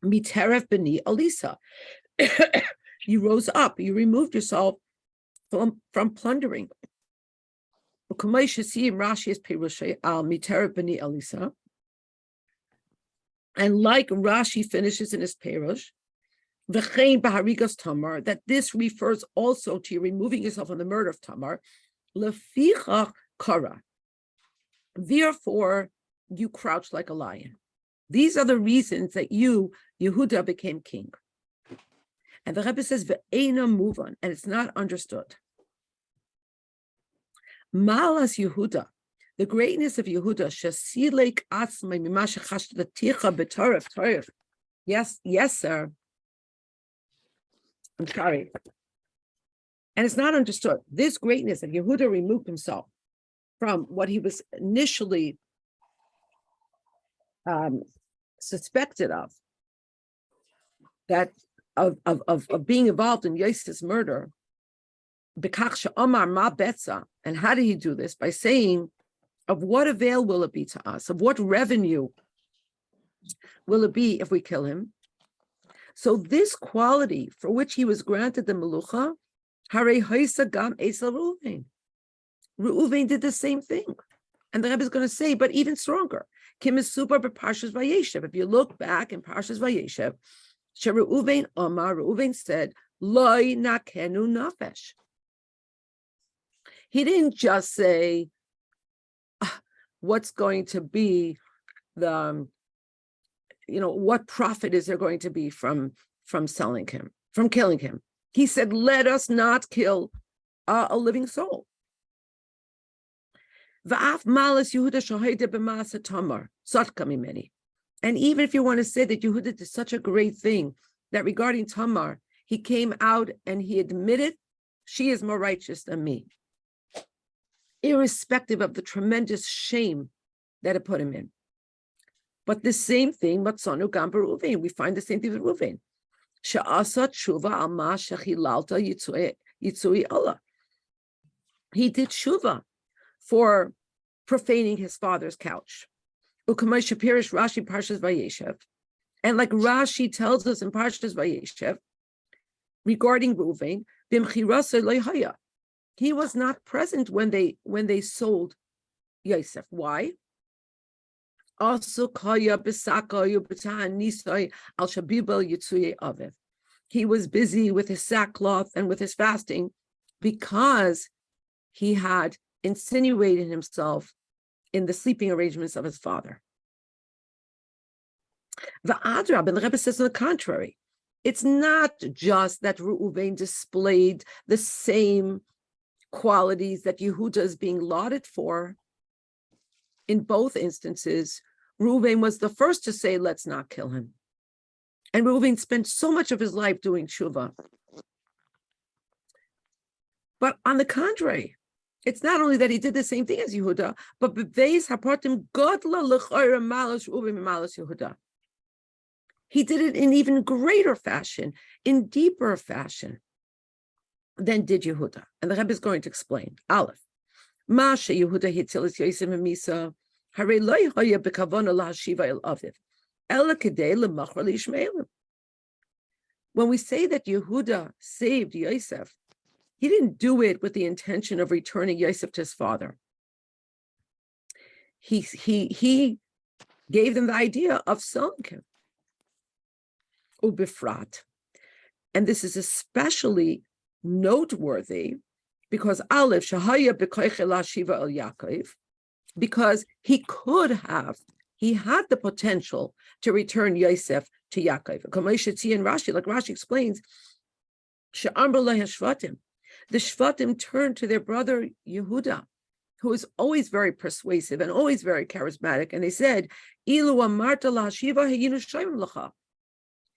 Miteref b'ni Elisa. You rose up, you removed yourself from plundering. Rashi is Pirushay al Miteref b'ni Elisa. And like Rashi finishes in his Perush, V'chein b'harigas Tamar, that this refers also to you removing yourself from the murder of Tamar. Lefichach kara. Therefore, you crouched like a lion. These are the reasons that Yehuda, became king. And the Rebbe says, Ve'ena muvan, and it's not understood. Malas Yehuda, the greatness of Yehuda, shasilek atzmai mimasha chashtaticha b'toref. Yes, sir. I'm sorry. And it's not understood. This greatness that Yehuda removed himself from what he was initially suspected of, that of being involved in Yosef's murder. And how did he do this? By saying, of what avail will it be to us? Of what revenue will it be if we kill him? So this quality for which he was granted the melucha, Harei Haisa Gam Esel Reuven. Reuven did the same thing. And the Rebbe is going to say, but even stronger. Kim is super b'Parshas Vayeshev. If you look back in Parshas Vayeshev, Reuven Omar, Reuven said, Loi nakenu nafesh. He didn't just say, what's going to be the, what profit is there going to be from selling him, from killing him? He said, let us not kill a living soul. And even if you want to say that Yehuda did such a great thing, that regarding Tamar, he came out and he admitted, she is more righteous than me, irrespective of the tremendous shame that it put him in. But the same thing, Matzonu Gam Reuven, we find the same thing with Reuven. She'asa tshuva al ma shechilalta yitzui Allah. He did tshuva for profaning his father's couch. Ukamay Shapirish Rashi Parshas Vayeshev. And like Rashi tells us in Parshas Vayeshev, regarding Reuven, bimchirasa lehaya, he was not present when they sold Yosef. Why? Also, he was busy with his sackcloth and with his fasting because he had insinuated himself in the sleeping arrangements of his father. The Adrab, and the Rebbe says on the contrary, it's not just that Reuven displayed the same qualities that Yehuda is being lauded for. In both instances, Reuven was the first to say, let's not kill him. And Reuven spent so much of his life doing tshuva. But on the contrary, it's not only that he did the same thing as Yehuda, but beveis hapartim godla l'chayra malos Reuven malos Yehuda. He did it in even greater fashion, in deeper fashion than did Yehuda. And the Rebbe is going to explain. Aleph, Masha Yehuda hitzilis Yosef Misa, Hare lo hoya bekavona lahashiva el aviv, ela kedei lemachar liishmaelim. When we say that Yehuda saved Yosef, he didn't do it with the intention of returning Yosef to his father. He gave them the idea of selling him. Ubifrat. And this is especially noteworthy because Aleph Shahaya B'koichel Shiva El Yaakov, because he had the potential to return Yosef to Yaakov. Rashi, like Rashi explains, the Shvatim turned to their brother Yehuda, who was always very persuasive and always very charismatic, and they said, Ilu amarta lahashiva hayinu shoyim lacha.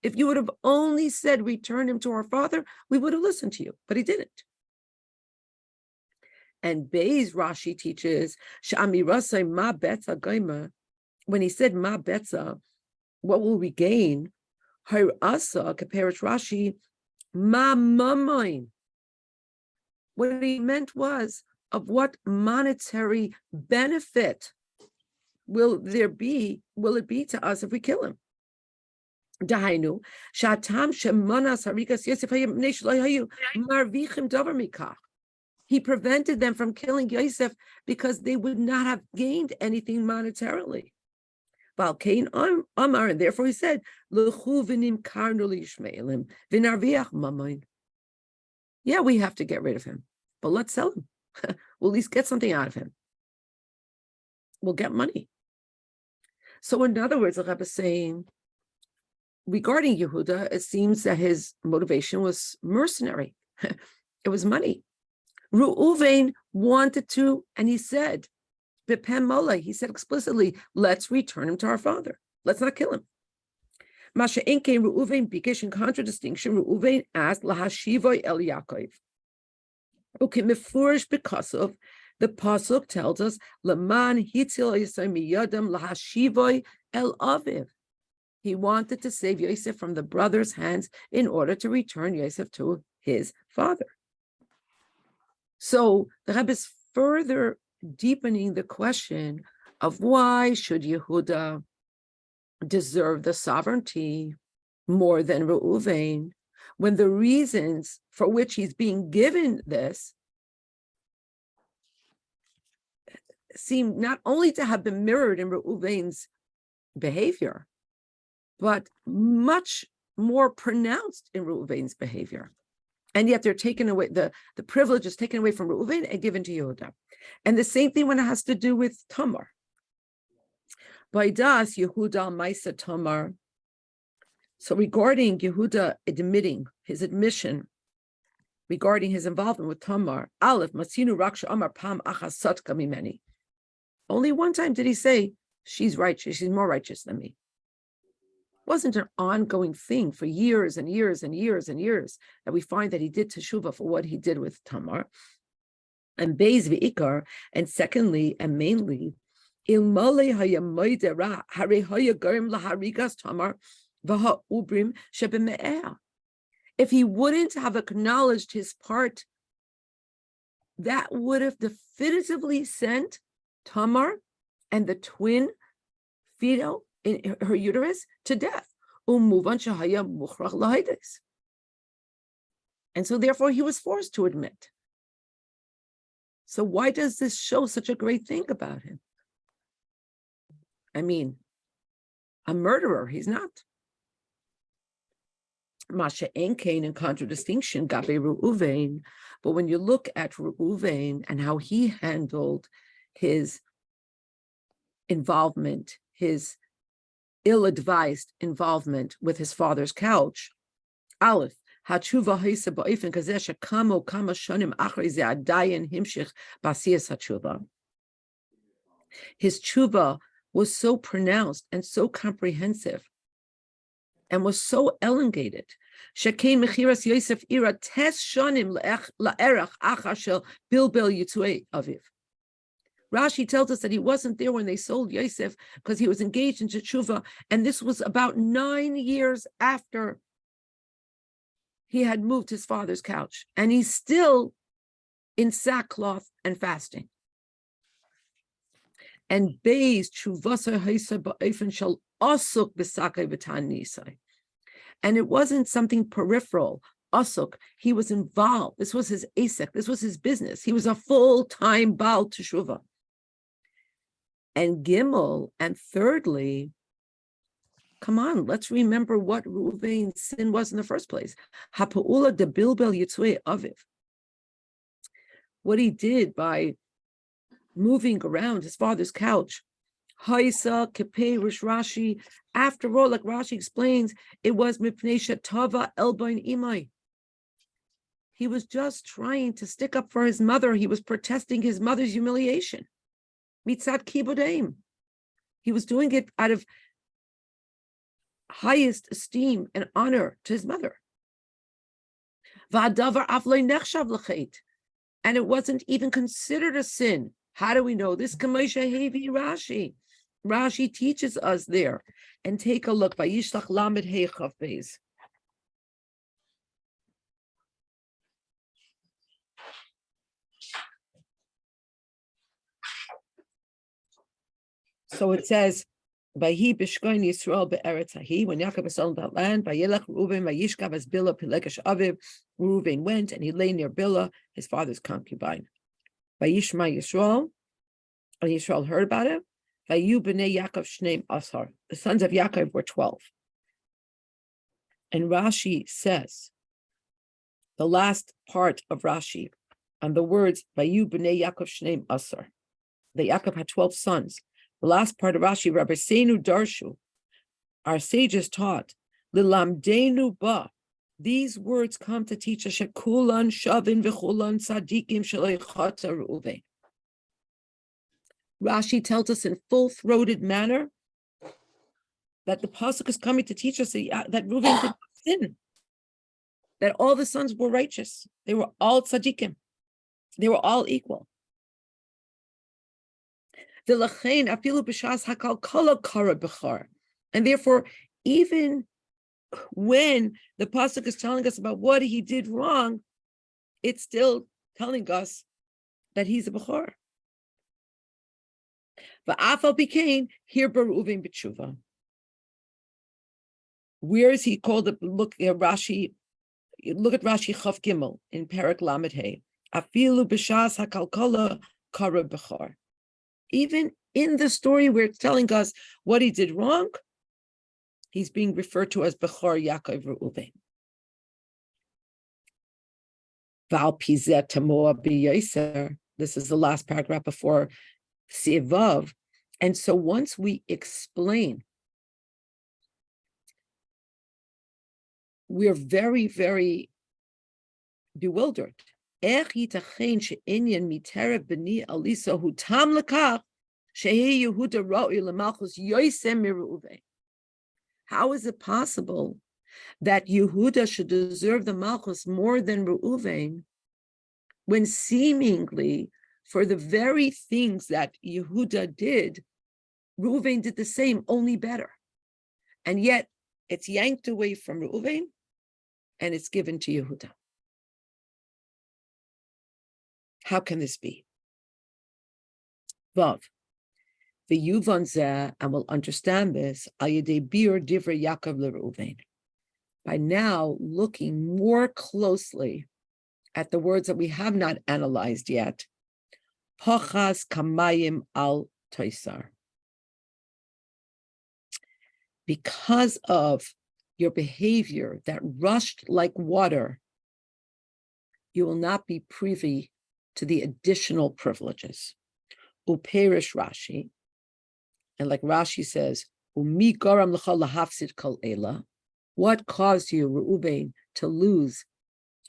If you would have only said, return him to our father, we would have listened to you, but he didn't. And Beis Rashi teaches, Sh'amirasai ma betza gaima, when he said ma betza, what will we gain? Hirasa, Kaperish Rashi, ma mamain. What he meant was, of what monetary benefit will it be to us if we kill him? Dahainu, shatam shemanas harikas Yosef hayim bnei shelo hayu marvichim davar mikach. He prevented them from killing Yosef because they would not have gained anything monetarily. Valkein Amar, and therefore he said, L'chu v'nimkarnu liishmaelim v'narviach mamain. Yeah, we have to get rid of him, but let's sell him. We'll at least get something out of him. We'll get money. So in other words, the Rebbe is saying, regarding Yehuda, it seems that his motivation was mercenary. It was money. Reuven wanted to, and he said, B'pem Moleh, he said explicitly, let's return him to our father. Let's not kill him. Masha Enke Reuven Bikish, in contradistinction, Reuven asked Lahashivoy El Yaakov. Okay, Mefurish because of the pasuk tells us Laman Hitzil Yisai Miyadam Lahashivoy El Aviv. He wanted to save Yosef from the brother's hands in order to return Yosef to his father. So the Rebbe is further deepening the question of why should Yehuda deserve the sovereignty more than Reuven, when the reasons for which he's being given this seem not only to have been mirrored in Reuven's behavior, but much more pronounced in Reuven's behavior. And yet they're taken away, the privilege is taken away from Reuven and given to Yehuda. And the same thing when it has to do with Tamar. Vaidas Yehuda Maisa Tamar. So regarding Yehuda admitting his admission regarding his involvement with Tamar, Aleph Masinu Raksha Amar Pam Achasat Kamimeni. Only one time did he say, she's righteous, she's more righteous than me. It wasn't an ongoing thing for years and years and years and years that we find that he did teshuvah for what he did with Tamar. And Beis V'ikar, and secondly and mainly, Ilmale haya moide ra hare haya garim laharigas Tamar v'ha ubrim shebeme'eh. If he wouldn't have acknowledged his part, that would have definitively sent Tamar and the twin fetal in her uterus to death. And so therefore he was forced to admit. So why does this show such a great thing about him? I mean, a murderer, he's not. Masha Enkain in contradistinction, Gabe Reuven. But when you look at Reuven and how he handled his involvement, his ill-advised involvement with his father's couch, Aleph, Hatshuva Haisa Ba'ifin Kazesh Kamo Kama Shonim Achri Ze Adayin Himshich Basiyas Hatshuva. His tshuva was so pronounced and so comprehensive. and was so elongated. Shekein mechiras Yosef ira tes shonim la'erach achar shel bilbel yitzui aviv. Rashi tells us that he wasn't there when they sold Yosef because he was engaged in teshuva, and this was about 9 years after he had moved his father's couch, and he's still in sackcloth and fasting. And beis tshuvasa haisa ba'ofen shel asuk b'sakei v'tan nisai. And it wasn't something peripheral. Asuk, he was involved. This was his asek. This was his business. He was a full-time Baal Teshuvah. And Gimel, and thirdly, come on, let's remember what Reuven's sin was in the first place. Ha'pa'ula de bilbel yitzui aviv. What he did by moving around his father's couch. Haisa kepei rish Rashi. After all, like Rashi explains, it was mipnei shetava elbain imai. He was just trying to stick up for his mother. He was protesting his mother's humiliation. Mitzat kibudaim. He was doing it out of highest esteem and honor to his mother. Va'adavar af lo nechshav l'chet. And it wasn't even considered a sin. How do we know this? Rashi. Rashi teaches us there. And take a look by Yishlach Lamed Hei Chav Beis. So it says, Vayi b'shkoin Yisrael be'eretz hahi. When Yaakov was selling that land, Vayelech Reuven vayishkav as Bilhah Pelegesh Aviv. Reuven went and he lay near Bilhah, his father's concubine. Vayishma Yisrael, and Yisrael heard about it. Vayu b'nei Yaakov shneim asar. The sons of Yaakov were 12. And Rashi says, the last part of Rashi, on the words Vayu b'nei Yaakov shneim asar. That Yaakov had 12 sons. The last part of Rashi, Rabbi Seinu Darshu, our sages taught, Lilamdenu ba. These words come to teach us Shekulan Shavin v'chulan Tzadikim Shleichata Reuven. Rashi tells us in full-throated manner that the pasuk is coming to teach us that Reuven did not sin, that all the sons were righteous. They were all tzaddikim. They were all equal. And therefore, even when the pasuk is telling us about what he did wrong, it's still telling us that he's a bechor. Va'afal became here Reuven b'tshuva. Where is he called? Look at Rashi. Look at Rashi Chav Gimel in Perek Lamed Hey. Afilu b'shas hakalkala kara bechor. Even in the story where it's telling us what he did wrong, he's being referred to as Bechor Yaakov Reuven. Val pizet tamoa b'yoser. This is the last paragraph before Sivav. And so once we explain, we're very, very bewildered. How is it possible that Yehuda should deserve the Malchus more than Reuven, when seemingly for the very things that Yehuda did, Reuven did the same, only better. And yet it's yanked away from Reuven and it's given to Yehuda. How can this be? Vav, the Yuvan zeh, and we'll understand this, al yedei bir divrei Yaakov leReuven. By now looking more closely at the words that we have not analyzed yet, Pachas kamayim al toisar. Because of your behavior that rushed like water, you will not be privy to the additional privileges. Uperish Rashi, and like Rashi says, Umi garam l'cha lahafsid kol ela. What caused you, Reuben, to lose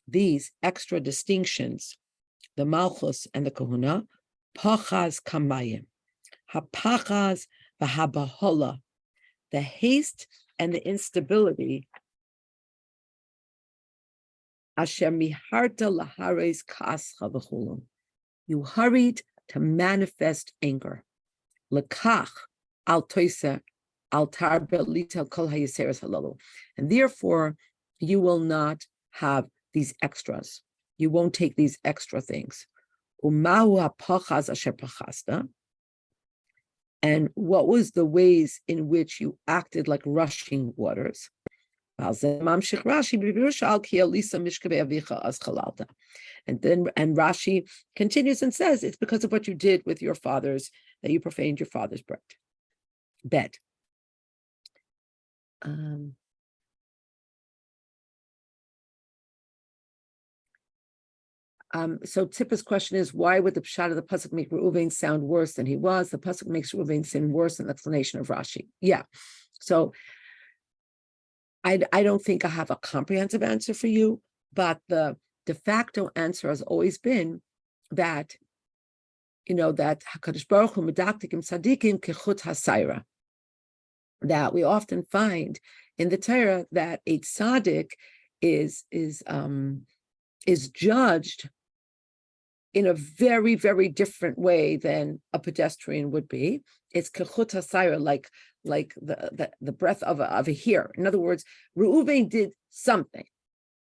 these extra distinctions, the Malchus and the Kahuna? Pachas kamayim, hapachas v'habahola, the haste and the instability. Asher miharta lahares kascha v'chulam. You hurried to manifest anger. Lekach al toisa al tarbe litel kol hayiseres halalu. And therefore, you will not have these extras. You won't take these extra things. Umahu hapachaz asher pachasta. And what was the ways in which you acted like rushing waters? And then Rashi continues and says, it's because of what you did with your fathers that you profaned your father's bed. So Tippa's question is, why would the pshat of the pasuk make Reuven sound worse than he was? The pasuk makes Reuven sound worse in the explanation of Rashi. Yeah. So I don't think I have a comprehensive answer for you, but the de facto answer has always been that, that HaKadosh Baruch Hu medaktikim tzadikim kechut hasayra. That we often find in the Torah that a tzaddik is judged in a very, very different way than a pedestrian would be. It's kechut hasayra, like the breath of a hair. In other words, Reuven did something.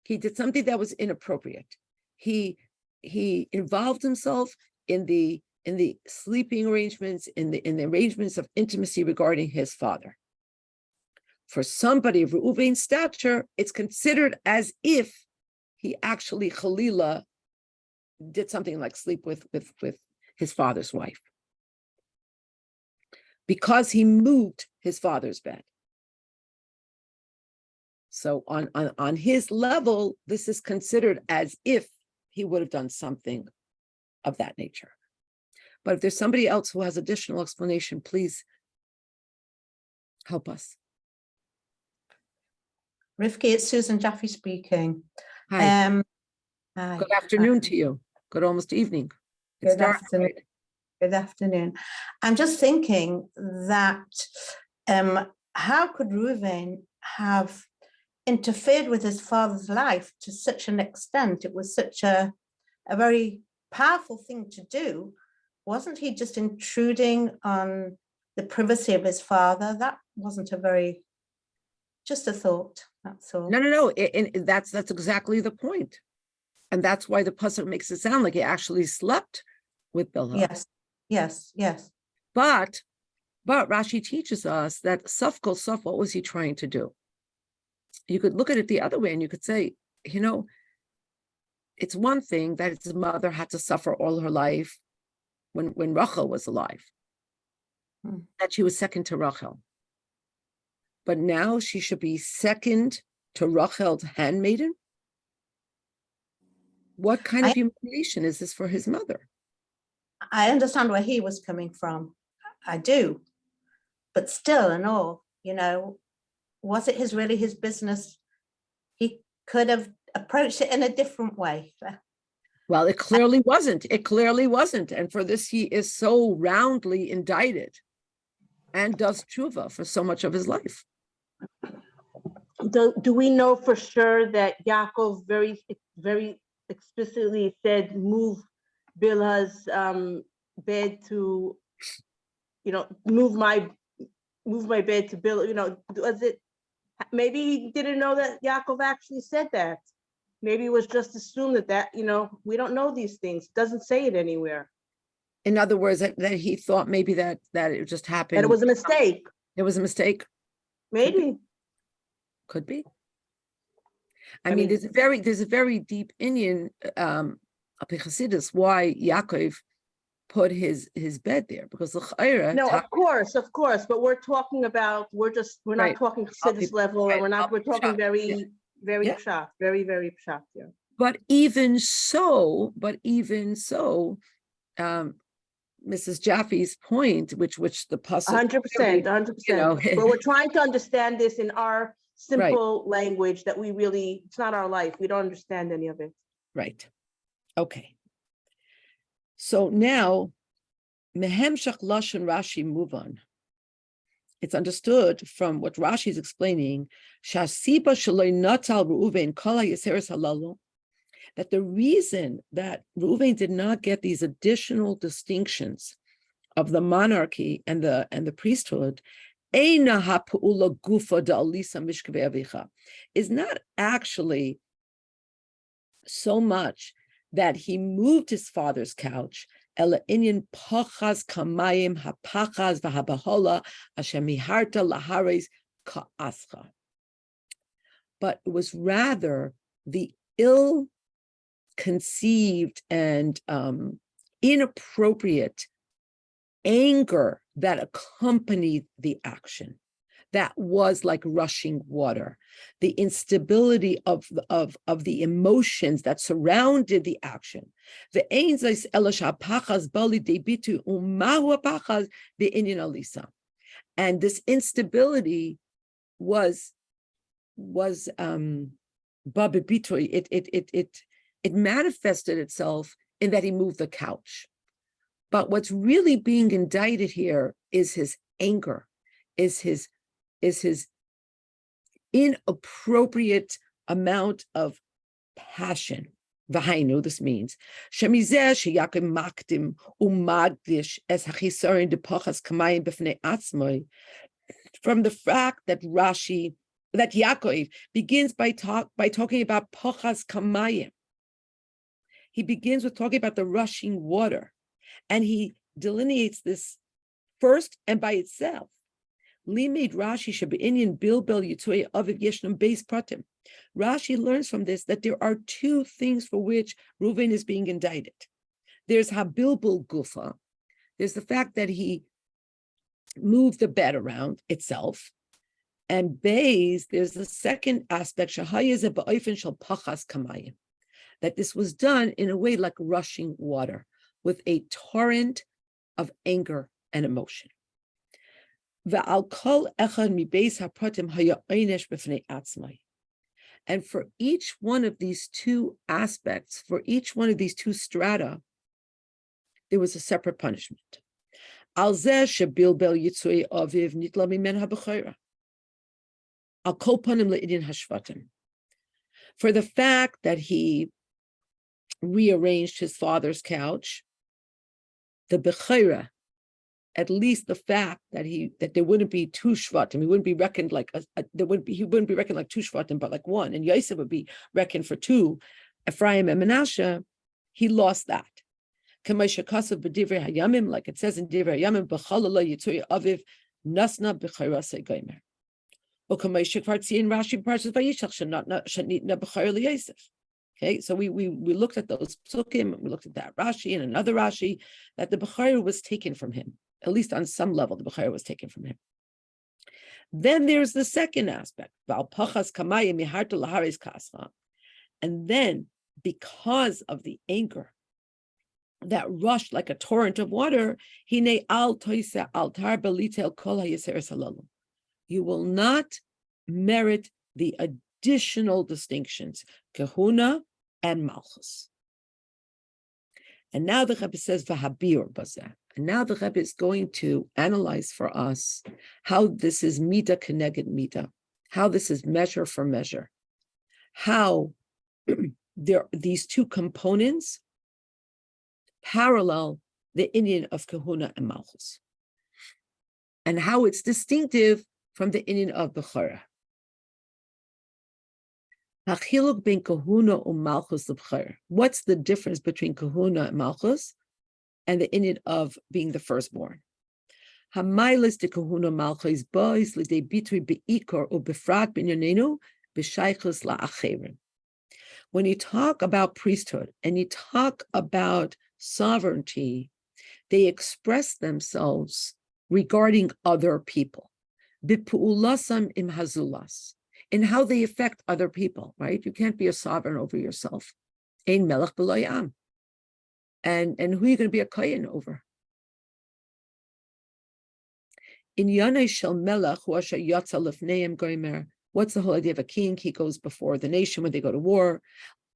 He did something that was inappropriate. He involved himself in the sleeping arrangements, in the arrangements of intimacy regarding his father. For somebody of Reuven's stature, it's considered as if he actually Chalila did something like sleep with his father's wife, because he moved his father's bed. So on his level, this is considered as if he would have done something of that nature. But if there's somebody else who has additional explanation, please help us. Rivky, it's Susan Jaffe speaking. Hi. Hi. Good afternoon to you. Good almost evening. It's Good dark, afternoon. right? Good afternoon. I'm just thinking that how could Reuven have interfered with his father's life to such an extent? It was such a very powerful thing to do. Wasn't he just intruding on the privacy of his father? That wasn't just a thought, that's all. No. That's exactly the point. And that's why the pasuk makes it sound like he actually slept with Bilhah. Yes. But Rashi teaches us that Saf Kol Saf, what was he trying to do? You could look at it the other way and you could say, it's one thing that his mother had to suffer all her life when Rachel was alive, that she was second to Rachel. But now she should be second to Rachel's handmaiden? What kind of humiliation is this for his mother? I understand where he was coming from. I do. But still and all, was it really his business? He could have approached it in a different way. Well, it clearly wasn't. And for this, he is so roundly indicted and does tshuva for so much of his life. Do we know for sure that Yaakov very, very explicitly said, move Bilhah's bed to, move my bed to Bilhah, was it, maybe he didn't know that Yaakov actually said that. Maybe it was just assumed that, we don't know these things. It doesn't say it anywhere. In other words, that he thought maybe that it just happened. That it was a mistake. It was a mistake. Maybe. Could be. I mean, there's a very deep Indian of Chassidus why Yaakov put his bed there, because of course, but we're talking about we're not talking Chassidus level, and we're talking very pshat, very pshat. Yeah. But even so, Mrs. Jaffe's point, which the pasuk 100%. But we're trying to understand this in our simple language that it's not our life. We don't understand any of it. Right. Okay. So now, Mehemshach Lashon Rashi move on. it's understood from what Rashi is explaining, that the reason that Reuven did not get these additional distinctions of the monarchy and the priesthood is not actually so much that he moved his father's couch, but it was rather the ill-conceived and inappropriate anger that accompanied the action. That was like rushing water. The instability of the emotions that surrounded the action. And this instability was it manifested itself in that he moved the couch. But what's really being indicted here is his anger, is his inappropriate amount of passion. Vahainu, this means from the fact that Yaakov begins by talking about pochas kamayim. He begins with talking about the rushing water, and he delineates this first and by itself. Limed Rashi shebe'inyan bilbel yitui aviv yeshnam beis pratim. Rashi learns from this that there are two things for which Reuven is being indicted. There's habilbul gufa. There's the fact that he moved the bed around itself. And beis, there's the second aspect, shahayeze ba'ofen shel pachas kamayim, that this was done in a way like rushing water, with a torrent of anger and emotion. And for each one of these two aspects, for each one of these two strata, there was a separate punishment. For the fact that he rearranged his father's couch, the Bechira, at least the fact that there wouldn't be two Shvatim, he wouldn't be reckoned like he wouldn't be reckoned like two Shvatim, but like one, and Yosef would be reckoned for two, Ephraim and Menashe, he lost that. Like it says in Divrei Hayamim, B'chalala Yitzuri Aviv Nasna Bechira Segomer. Okay, so we looked at those psukim, we looked at that Rashi and another Rashi, that the Bechira was taken from him. At least on some level, the Bechira was taken from him. Then there's the second aspect. And then, because of the anger that rushed like a torrent of water, you will not merit the additional distinctions, kahuna and malchus. And now the Rebbe says, Vahabir bazeh. And now the Rebbe is going to analyze for us how this is midah keneged midah, how this is measure for measure, how these two components parallel the inyan of kahuna and malchus, and how it's distinctive from the inyan of bechora. What's the difference between kahuna and malchus and the inyan of being the firstborn? Hamailis de kahuna malchus bois lidei bitui beikor u befrat binyanenu b'shaychus la'acherim. When you talk about priesthood and you talk about sovereignty, they express themselves regarding other people. Bipu'ulasam im hazulas, in how they affect other people, right? You can't be a sovereign over yourself. Ein melech b'lo yam. And who are you going to be a kohen over? In Yanei shel melech hu asher yatsa lefneim gomer. What's the whole idea of a king? He goes before the nation when they go to war.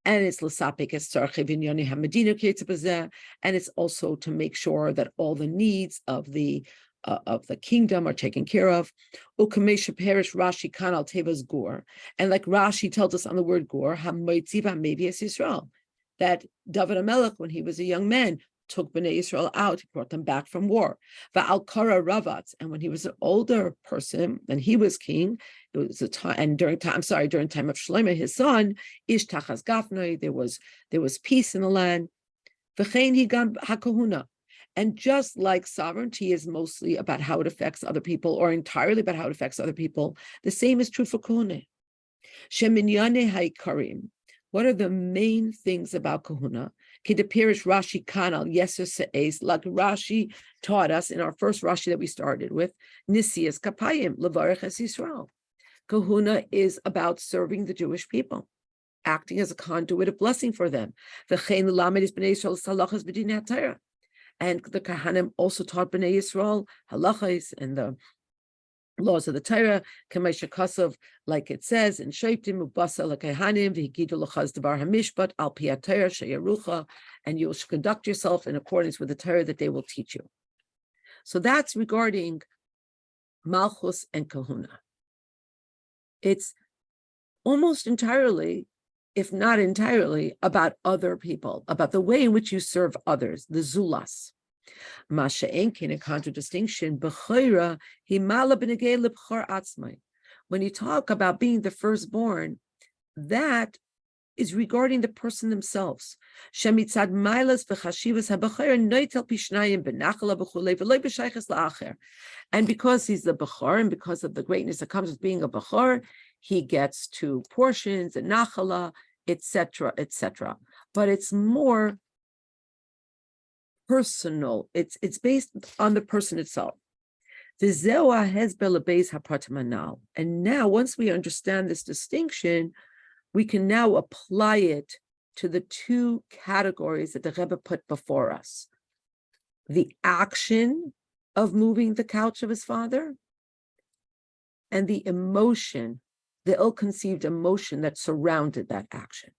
And it's l'sapek es tzarchei v'inyanei hamadina k'yitzeh b'zeh. And it's also to make sure that all the needs of the the kingdom are taken care of. Ukamesha perish Rashi kanal tevas gur, and like Rashi tells us on the word gur, hamoitziva mevias Yisrael, that David HaMelech, when he was a young man, took Bnei Yisrael out, he brought them back from war. Va'al kara ravatz, and when he was an older person and he was king, it was a time, and during time of Shlomo, his son, ish tachas gafnoi, there was peace in the land. V'chein higam hakahuna. And just like sovereignty is mostly about how it affects other people, or entirely about how it affects other people, the same is true for kahuna. Sheminyane haikarim. What are the main things about kahuna? Kidapirish Rashi kanal yeser se'ez, like Rashi taught us in our first Rashi that we started with, Nisias kapayim levarech es Yisrael. Kahuna is about serving the Jewish people, acting as a conduit of blessing for them. V'chein l'lamed is b'nei Yisrael salachas b'dinei HaTorah. And the Kahanim also taught Bnei Yisrael halachas and the laws of the Torah, Kamesha Kasav, like it says in Shaitim Ubasa Lakahanim, Vigidu Lachaz Debar Hamishpat, Al Pia Torah Sheyarucha, and you will conduct yourself in accordance with the Torah that they will teach you. So that's regarding Malchus and Kahuna. It's almost entirely, if not entirely, about other people, about the way in which you serve others, the zulas. Masha enkin, a contradistinction, b'chayra himala b'negei lebchor atzmai. When you talk about being the firstborn, that is regarding the person themselves. Shemitzad mailas v'chashivas hab'chayra noitel pishnayim b'nachala b'chulei v'loi b'shayches la'acher. And because he's the b'chor, and because of the greatness that comes with being a b'chor, he gets 2 portions, and nachala, etc., etc. But it's more personal. It's based on the person itself. And now, once we understand this distinction, we can now apply it to the 2 categories that the Rebbe put before us: the action of moving the couch of his father, and the emotion, the ill-conceived emotion that surrounded that action.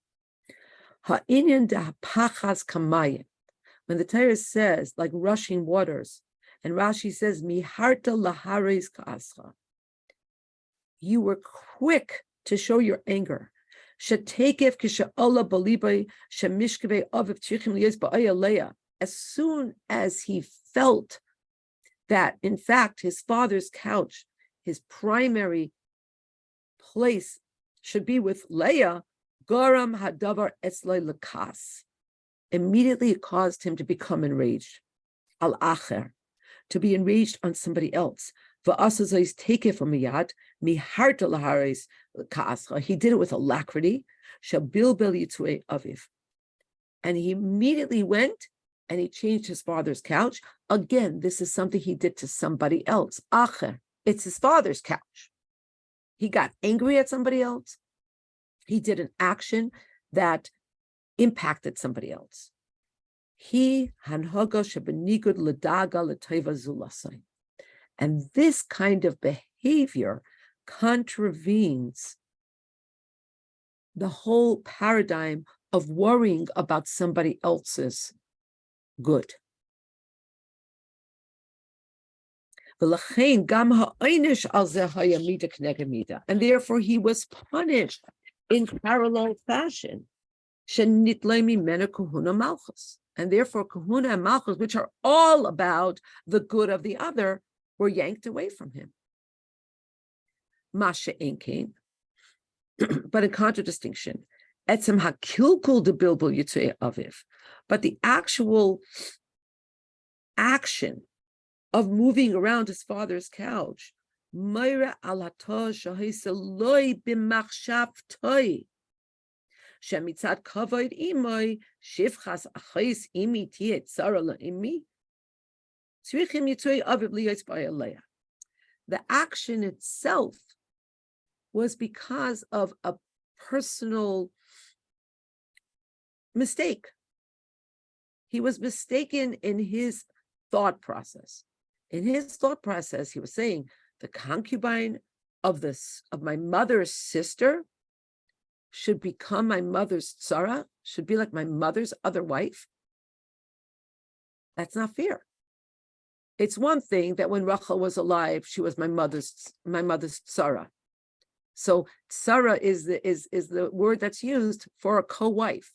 Ha'inyan da'pachas kamayim. When the Torah says, like rushing waters, and Rashi says, miharta lahares ka'ascha, you were quick to show your anger. Shetekef kisha'ola balibai shemishkevei aviv tzrichim liyos ba'ayaleya. As soon as he felt that, in fact, his father's couch, his primary place, should be with Leah, Garam hadavar etzloi lekas. Immediately it caused him to become enraged. Al-acher, to be enraged on somebody else. V'asazais tekef umiyad, miharta lahares ka'ascha. He did it with alacrity. Shabilbel yitzue aviv. And he immediately went and he changed his father's couch. Again, this is something he did to somebody else. Acher, it's his father's couch. He got angry at somebody else. He did an action that impacted somebody else. He hanhaga shebenigud ledaga leteva zulasai. And this kind of behavior contravenes the whole paradigm of worrying about somebody else's good. And therefore he was punished in parallel fashion. And therefore kahuna and malchus, which are all about the good of the other, were yanked away from him. Masha inkein, but in contradistinction, etzem hakilkul de bilbul yitzei aviv, but the actual action of moving around his father's couch, Meira alato shahiseloi b'machshavtoi, shemitzad kavod imoi shivchas achais imi tiet tzara laimi, tzrichim yitzei aviv liyos b'ayaleya. The action itself was because of a personal mistake. He was mistaken in his thought process. In his thought process, he was saying, the concubine of my mother's sister should become my mother's tzara, should be like my mother's other wife. That's not fair. It's one thing that when Rachel was alive, she was my mother's tzara. So tzara is the word that's used for a co-wife.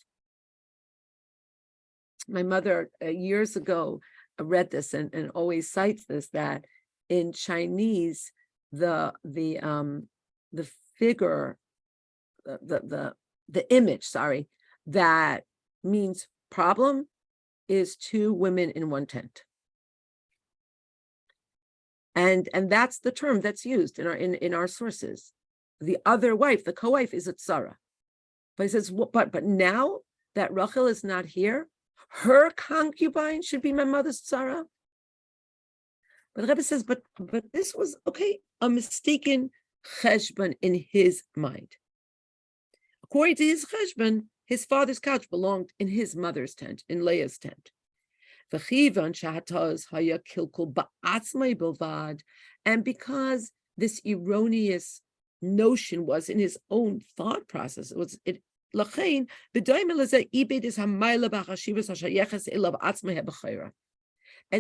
My mother years ago read this and always cites this, that in Chinese the figure, the image, that means problem is two women in one tent. And that's the term that's used in our sources. The other wife, the co-wife, is a tzara. But he says, but now that Rachel is not here, her concubine should be my mother's tzara. But the Rebbe says, but this was a mistaken cheshbon in his mind. According to his cheshbon, his father's couch belonged in his mother's tent, in Leah's tent. And because this erroneous notion was in his own thought process, and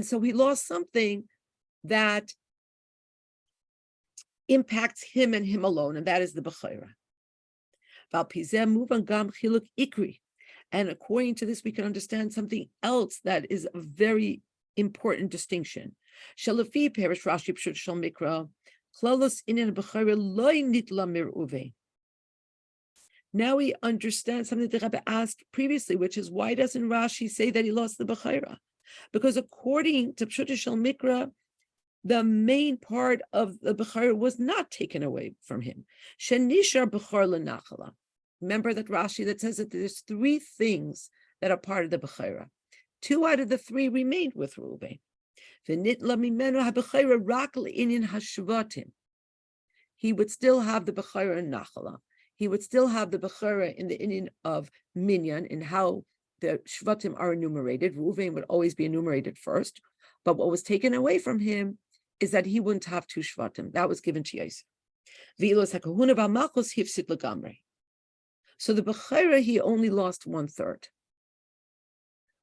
so he lost something that impacts him and him alone, and that is the bechira. And according to this, we can understand something else that is a very important distinction. Shalafi perish Rashi pshut shel mikra, klalos inyan b'chayra loy nitla mir'uve. Now we understand something that the Rebbe asked previously, which is, why doesn't Rashi say that he lost the b'chayra? Because according to pshut shel mikra, the main part of the b'chayra was not taken away from him. Shenishar b'char lenachala. Remember that Rashi that says that there's three things that are part of the bechira. 2 out of the 3 remained with Reuben. He would still have the bechira in Nachala. He would still have the bechira in the inyan of Minyan, in how the Shvatim are enumerated. Reuben would always be enumerated first. But what was taken away from him is that he wouldn't have 2 Shvatim. That was given to Yosef. So the Bechira, he only lost 1/3.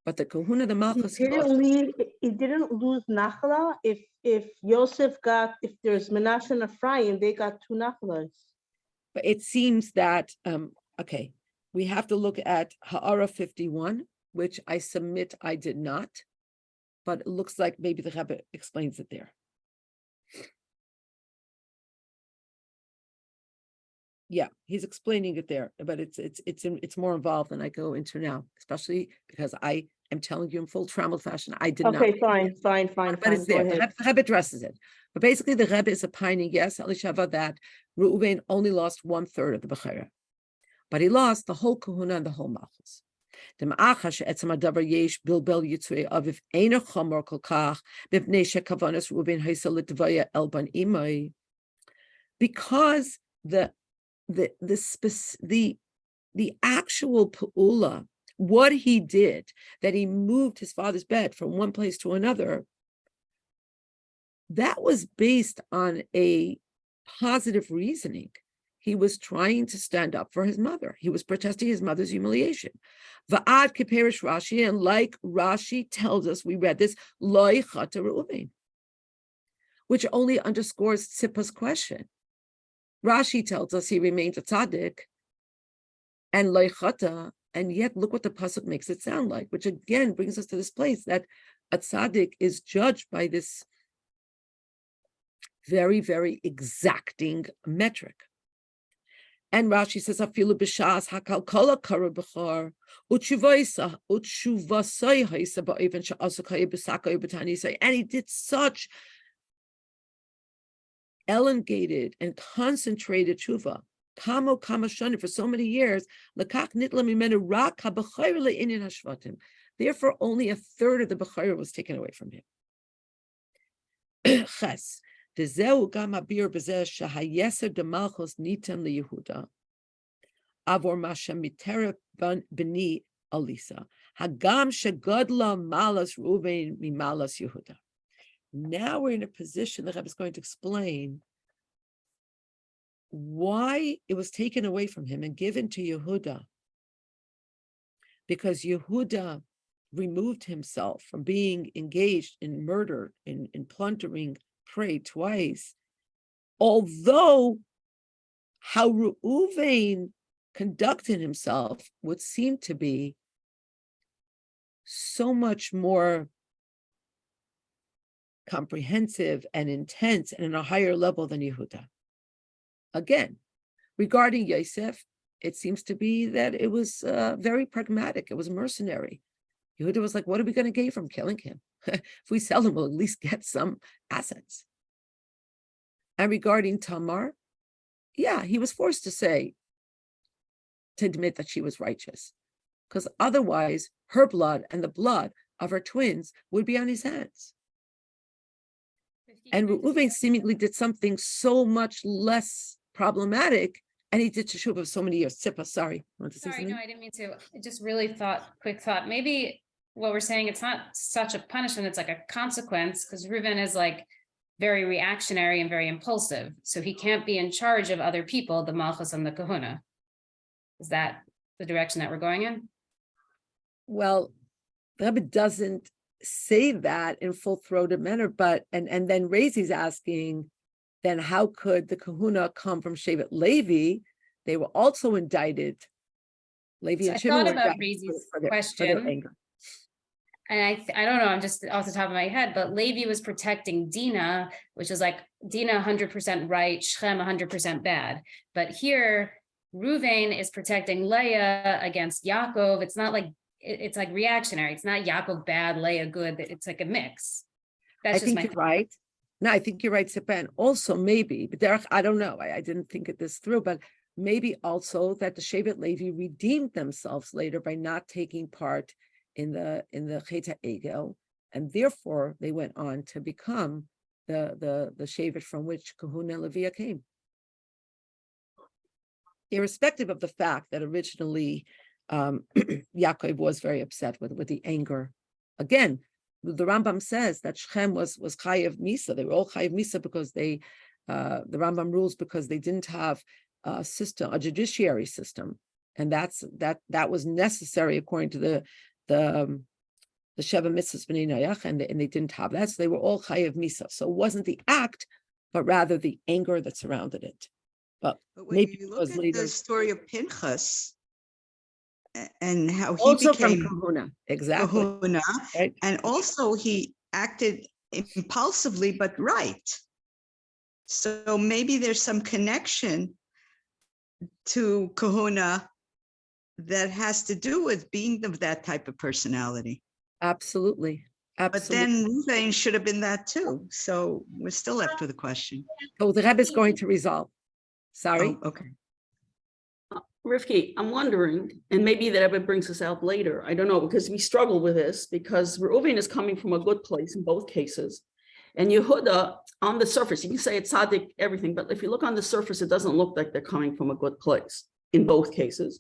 But the Kahuna, the Malchus, he didn't lose Nachla. If Yosef got, if there's Menashe and Ephraim, they got 2 Nachlas. But it seems that, we have to look at Ha'ara 51, which I submit I did not, but it looks like maybe the Rebbe explains it there. Yeah, he's explaining it there, but it's more involved than I go into now, especially because I am telling you in full trammel fashion. I did not. Okay, fine. But it's there. The Rebbe addresses it. But basically, the Rebbe is opining, yes, Elishava, that Reuven only lost 1/3 of the Bechira, but he lost the whole Kahuna and the whole Malchus. Because the actual Pa'ula, what he did, that he moved his father's bed from one place to another, that was based on a positive reasoning. He was trying to stand up for his mother. He was protesting his mother's humiliation. Va'ad keperish Rashi, and like Rashi tells us, we read this, Loi chata Reuven, which only underscores Tzippa's question. Rashi tells us he remains a tzaddik and loichata, and yet look what the pasuk makes it sound like, which again brings us to this place that a tzaddik is judged by this very, very exacting metric. And Rashi says, "Afilu b'shas hakal kol hakara b'char utshuvasai haisa ba'oven she'asukay b'sakay b'tanisay," and he did such elongated and concentrated tshuva, kamo shani, for so many years. Lekach nitla mimenu rak habachayr le'inyan hashvatim. Therefore, only 1/3 of the bechayr was taken away from him. Ches dezeu gam abir bezeh shahayeser demalchus nitem leYehuda avor mashem mitera b'ni Alisa hagam shegadla malas Reuven mimalas Yehuda. Now we're in a position, the Rebbe is going to explain why it was taken away from him and given to Yehuda. Because Yehuda removed himself from being engaged in murder, in plundering prey twice, although how Reuven conducted himself would seem to be so much more comprehensive and intense and in a higher level than Yehuda. Again, regarding Yosef, it seems to be that it was very pragmatic. It was mercenary. Yehuda was like, what are we going to gain from killing him? If we sell him, we'll at least get some assets. And regarding Tamar, yeah, he was forced to admit that she was righteous, because otherwise her blood and the blood of her twins would be on his hands. And Reuven seemingly did something so much less problematic, and he did teshuvah for so many years. Sippa, sorry. Want to say Sorry, something? no, I didn't mean to. I just really quick thought. Maybe what we're saying, it's not such a punishment, it's like a consequence, because Reuven is like very reactionary and very impulsive. So he can't be in charge of other people, the Malchus and the Kahuna. Is that the direction that we're going in? Well, the Rebbe doesn't say that in full-throated manner, but and then Rezi's asking, then how could the Kahuna come from Shevet Levi? They were also indicted. Levi So and I Shimon thought were about indicted Rezi's for their question. anger. And I don't know, I'm just off the top of my head, but Levi was protecting Dina, which is like Dina 100% right, Shem 100% bad. But here, Reuven is protecting Leah against Yaakov. It's not like, it's like reactionary. It's not Yaakov bad, Leah good. It's like a mix. That's I think you're right. No, I think you're right, Sippa. And also maybe, but Derek, I don't know. I didn't think of this through, but maybe also that the Shevet Levi redeemed themselves later by not taking part in the Cheta Egel, and therefore they went on to become the Shevet from which Kahuna and Leviah came. Irrespective of the fact that originally Yaakov was very upset with the anger. Again, the Rambam says that Shechem was Chayev Misa. They were all Chayev Misa because the Rambam rules because they didn't have a judiciary system, and that was necessary according to the Sheva Mitzvahs B'nai Noach, and they didn't have that, so they were all Chayev Misa. So it wasn't the act, but rather the anger that surrounded it. But when maybe you look at the story of Pinchas and how he also became from Kahuna, exactly. Kahuna, Right. and also he acted impulsively but right. So maybe there's some connection to Kahuna that has to do with being of that type of personality. Absolutely. But Absolutely. then Reuven should have been that too. So we're still left with a question. So the Rebbe is going to resolve. Sorry. Oh, okay. Rivky, I'm wondering, and maybe that Rebbe brings us out later, I don't know, because we struggle with this, because Reuven is coming from a good place in both cases. And Yehuda, on the surface, you can say it's tzaddik, everything, but if you look on the surface, it doesn't look like they're coming from a good place in both cases.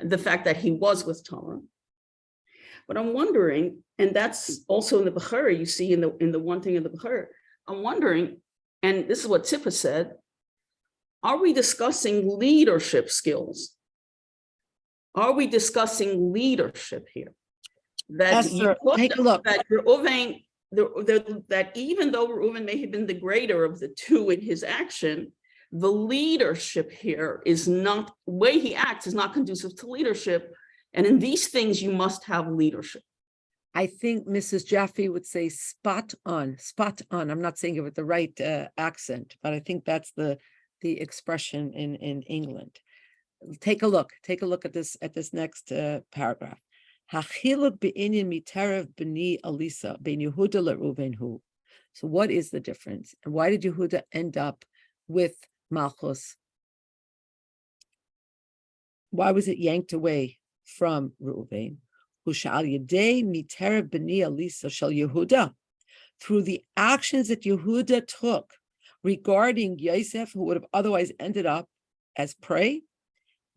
The fact that he was with Tamar. But I'm wondering, and that's also in the Bechara, you see in the one thing in the Bechara, I'm wondering, and this is what Tzippa said, are we discussing leadership skills? Are we discussing leadership here? That Esther, take a look. That Reuven, that even though Reuven may have been the greater of the two in his action, the leadership here is not, the way he acts is not conducive to leadership. And in these things, you must have leadership. I think Mrs. Jaffe would say spot on, spot on. I'm not saying it with the right accent, but I think that's the expression in England. Take a look at this next paragraph. Hachiluk be'inyan miterev b'ni Alisa ben Yehuda leReuvenhu. So what is the difference? And why did Yehuda end up with Malchus? Why was it yanked away from Reuven? Hushal yedei miterev b'ni Alisa shel Yehuda. Through the actions that Yehuda took regarding Yosef, who would have otherwise ended up as prey,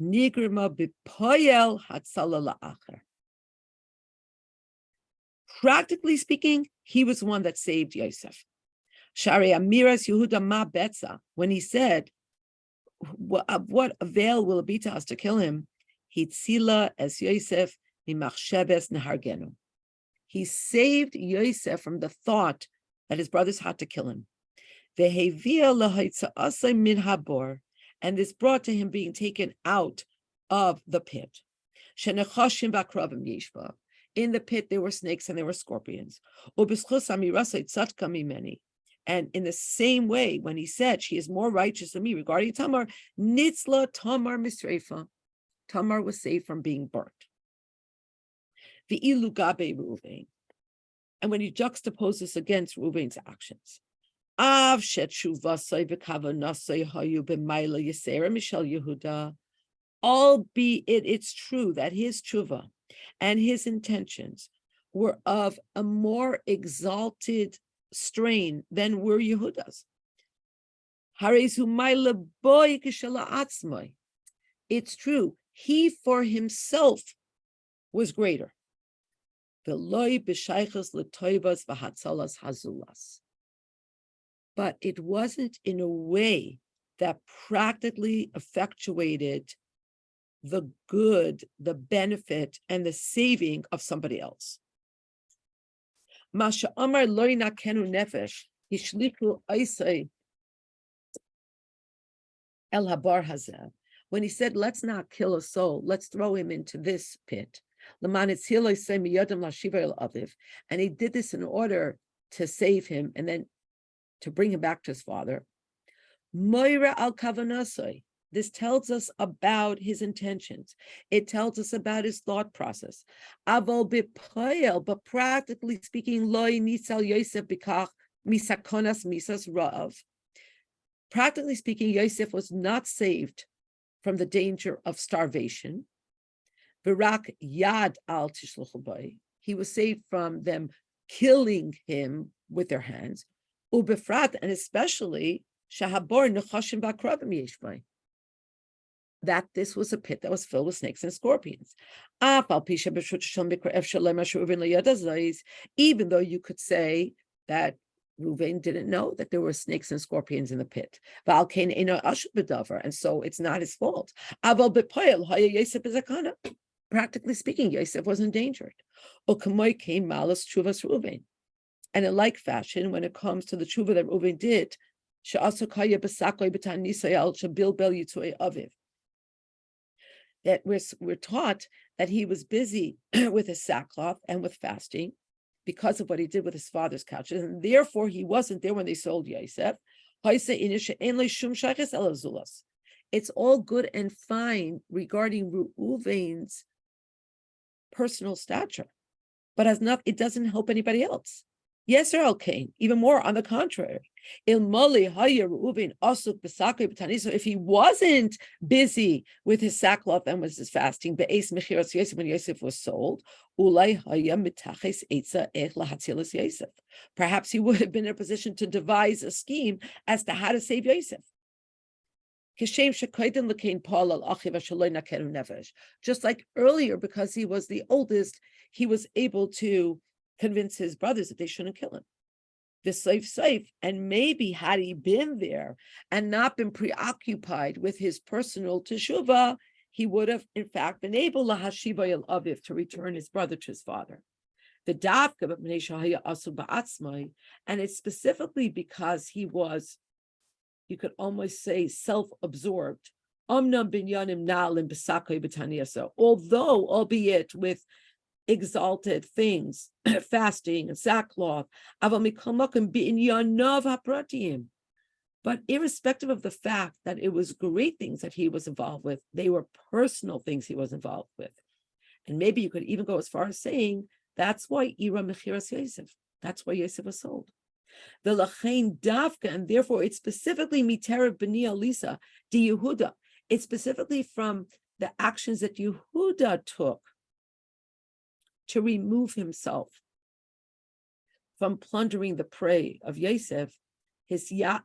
nigrima b'poyel hatzala la'acher. Practically speaking, he was the one that saved Yosef. Shari Amiras Yehuda ma betza, when he said, what avail will it be to us to kill him? Hitzila es Yosef mimachshebes nehargenu. He saved Yosef from the thought that his brothers had to kill him. And this brought to him being taken out of the pit. In the pit, there were snakes and there were scorpions. And in the same way, when he said, she is more righteous than me regarding Tamar, Nitzla Tamar Misreifa. Tamar was saved from being burnt. The Ilu Gabe Reuven. And when you juxtapose this against Reuven's actions, Av Shetshuva V'Kavanasai Hayu B'Maila Yisera Mishal Yehuda, albeit it's true that his tshuva and his intentions were of a more exalted strain than were Yehuda's. It's true, he for himself was greater. But it wasn't in a way that practically effectuated the good, the benefit, and the saving of somebody else. Masha Amar Loi Nakenu Nefesh, Hishliku Aisai El Habar Hazeh. When he said, let's not kill a soul, let's throw him into this pit. And he did this in order to save him and then to bring him back to his father. Moira al Kavanasai. This tells us about his intentions. It tells us about his thought process. Aval b'poel, but practically speaking, loy nisal Yosef b'kach misakonas misas ra'av. Practically speaking, Yosef was not saved from the danger of starvation. V'rak yad al tishluchu bay. He was saved from them killing him with their hands. Ubefrat, and especially shahabor nechashim b'akravim yeshvay. That this was a pit that was filled with snakes and scorpions. Even though you could say that Reuven didn't know that there were snakes and scorpions in the pit. And so it's not his fault. Practically speaking, Yosef was endangered. And in like fashion, when it comes to the tshuva that Reuven did, that we're taught that he was busy with his sackcloth and with fasting because of what he did with his father's couches, and therefore he wasn't there when they sold Yosef. It's all good and fine regarding Reuven's personal stature, but it doesn't help anybody else. Yes, or Cain, even more on the contrary. If he wasn't busy with his sackcloth and was his fasting, when Yosef was sold, perhaps he would have been in a position to devise a scheme as to how to save Yosef. Just like earlier, because he was the oldest, he was able to convince his brothers that they shouldn't kill him. The safe, and maybe had he been there and not been preoccupied with his personal teshuvah, he would have, in fact, been able to return his brother to his father. The davka, and it's specifically because he was, you could almost say, self-absorbed. Although, albeit with exalted things, fasting and sackcloth, but irrespective of the fact that it was great things that he was involved with, they were personal things he was involved with. And maybe you could even go as far as saying that's why Ira Mechiras Yosef, that's why Yosef was sold. The Lachain Davka, and therefore it's specifically Miterev B'ni Elisa, Di Yehuda. It's specifically from the actions that Yehuda took to remove himself from plundering the prey of Yosef,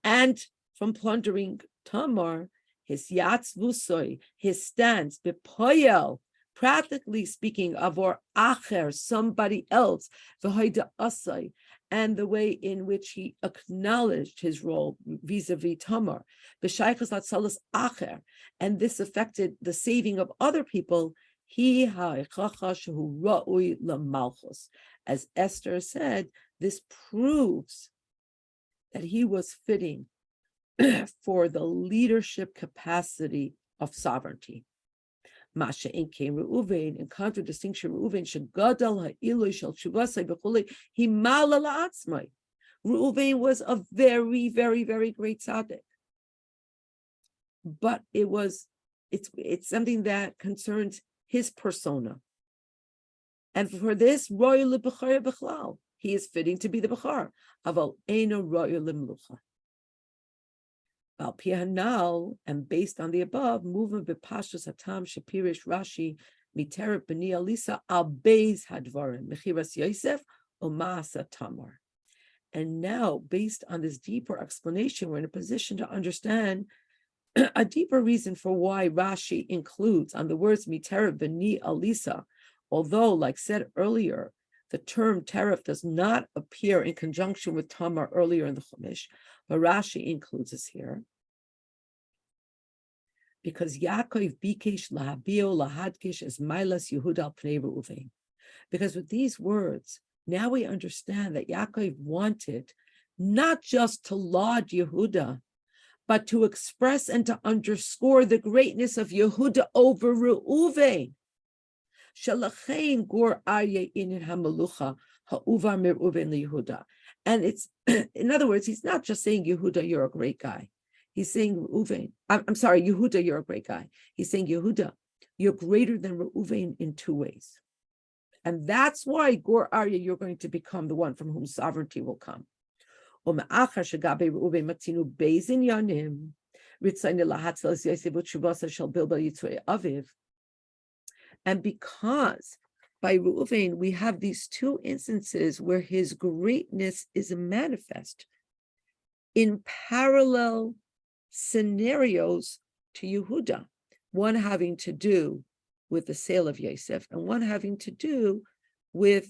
and from plundering Tamar, his yatzvusoi, his stance, bepoyel, practically speaking, avor acher, somebody else, v'hoida asai, and the way in which he acknowledged his role vis-a-vis Tamar, b'shaychas latzalas acher, and this affected the saving of other people. As Esther said, this proves that he was fitting for the leadership capacity of sovereignty. Masha came Reuven, in contradistinction, Reuven shegadal ha'iloi shel tshuvasai b'chulei himala la'atzmai. Reuven was a very, very, very great tzaddik, but it's something that concerns his persona, and for this, royal b'char b'chlal, he is fitting to be the b'char. Aval eino royal l'mlucha. Al pihanal, and based on the above, movement b'pashtus hatam shapirish Rashi miteret b'ni Alisa al beis hadvarim mechiras Yosef u'maasa Tamar. And now, based on this deeper explanation, we're in a position to understand a deeper reason for why Rashi includes on the words miteret b'ni Alisa, although, like said earlier, the term teref does not appear in conjunction with Tamar earlier in the Chumash, but Rashi includes us here. Because Yaakov bikesh lahabio lahadkish as milas Yehuda al pnei Reuven. Because with these words, now we understand that Yaakov wanted not just to laud Yehuda, but to express and to underscore the greatness of Yehuda over Reuven. Shalachein gor arye inin hamalucha ha'uvar mir Reuven liYehuda. And it's, in other words, he's not just saying, Yehuda, you're a great guy. He's saying, Reuven, I'm sorry, Yehuda, you're a great guy. He's saying, Yehuda, you're greater than Reuven in two ways. And that's why, Gor Arya, you're going to become the one from whom sovereignty will come. And because by Reuven, we have these two instances where his greatness is manifest in parallel scenarios to Yehuda, one having to do with the sale of Yosef and one having to do with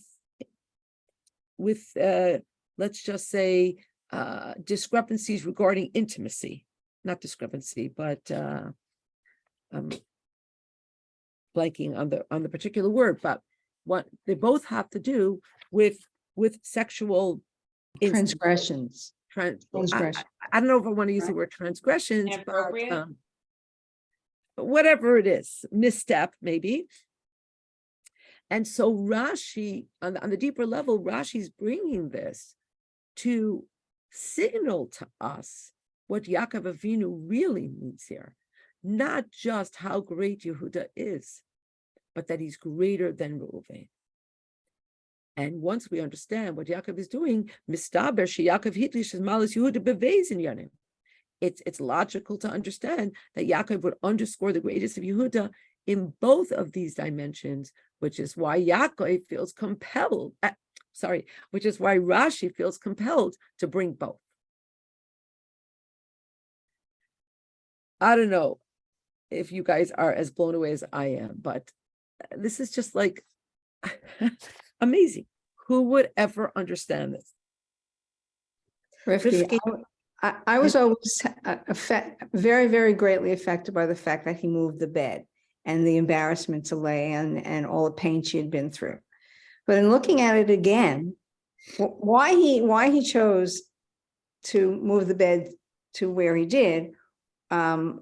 let's just say, discrepancies regarding intimacy, not discrepancy, but blanking on the particular word, but what they both have to do with sexual Transgressions. I don't know if I want to use the word transgressions, but Inappropriate? whatever it is, misstep maybe. And so Rashi, on the deeper level, Rashi's bringing this to signal to us what Yaakov Avinu really means here. Not just how great Yehuda is, but that he's greater than Reuven. And once we understand what Yaakov is doing, mistaber sheYaakov hitlish malas Yehuda beveis in yanim. It's logical to understand that Yaakov would underscore the greatness of Yehuda in both of these dimensions, which is why Yaakov feels compelled. Which is why Rashi feels compelled to bring both. I don't know if you guys are as blown away as I am, but this is just like amazing. Who would ever understand this? Rivky, I was always very, very greatly affected by the fact that he moved the bed and the embarrassment to lay and all the pain she had been through. But in looking at it again, why he chose to move the bed to where he did, why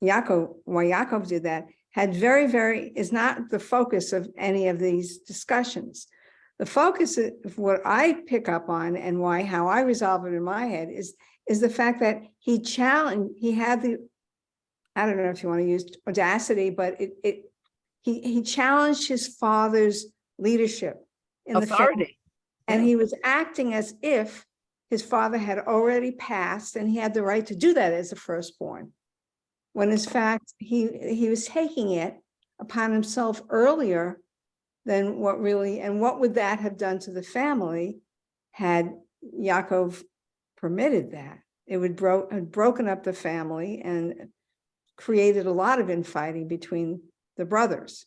Yaakov did that, is not the focus of any of these discussions. The focus of what I pick up on and how I resolve it in my head is the fact that he had the, I don't know if you want to use audacity, but he challenged his father's leadership in the family, and he was acting as if his father had already passed and he had the right to do that as a firstborn, when in fact he was taking it upon himself earlier than what would that have done to the family had Yaakov permitted that? It would have broken up the family and created a lot of infighting between the brothers.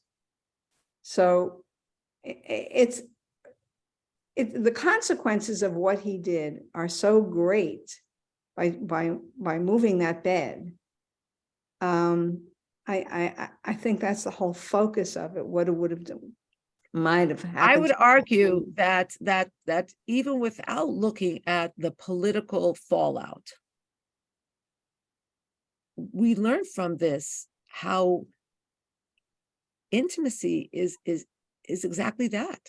So the consequences of what he did are so great by moving that bed. I I think that's the whole focus of it. What it would have done, might have happened. I would argue that even without looking at the political fallout, we learn from this how intimacy is exactly that.